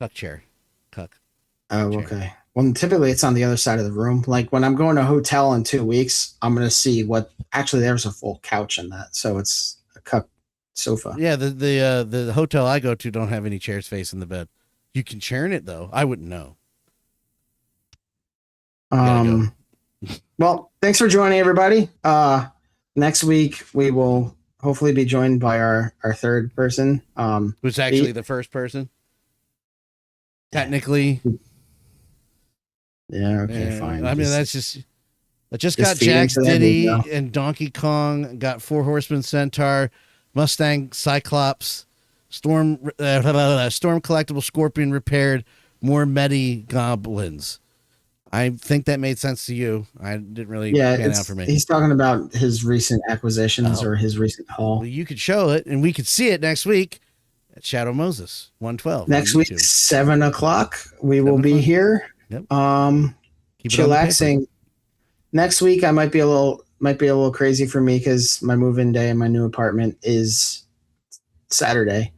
Cuck chair. Cuck. Oh, chair. okay. Well, typically it's on the other side of the room. Like when I'm going to a hotel in 2 weeks, I'm going to see what actually there's a full couch in that. So it's a cuck sofa. Yeah, the hotel I go to don't have any chairs facing the bed. You can chair in it though. I wouldn't know. Well, thanks for joining everybody. Next week we will hopefully be joined by our third person. Who's actually the first person? Technically. Yeah, okay, fine. I mean, I just got feed Jack's into that Diddy now. and Donkey Kong, got 4 Horsemen Centaur, Mustang Cyclops, Storm Collectible Scorpion Repaired, more Medi Goblins. I think that made sense to you. I didn't really pan out for me. He's talking about his recent acquisitions or his recent haul. Well, you could show it, and we could see it next week at Shadow Moses 112. Next week, 7 o'clock, we will be here. Yep. Keep it on the Chillaxing. Next week, I might be a little crazy for me because my move-in day in my new apartment is Saturday.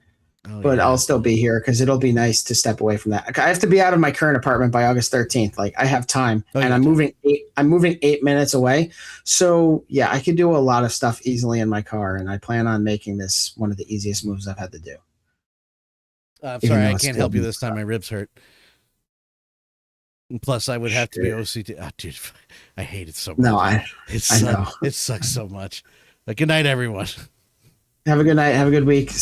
Oh, but yeah. I'll still be here because it'll be nice to step away from that. I have to be out of my current apartment by August 13th. Like I have time, and I'm moving 8 minutes away. So yeah, I could do a lot of stuff easily in my car, and I plan on making this one of the easiest moves I've had to do. I'm Even sorry, though I it's can't still help you be this time. My ribs hurt. And plus, I would have to be OCD. Oh, dude, I hate it so much. No, I know. It sucks so much. Good night, everyone. Have a good night. Have a good week.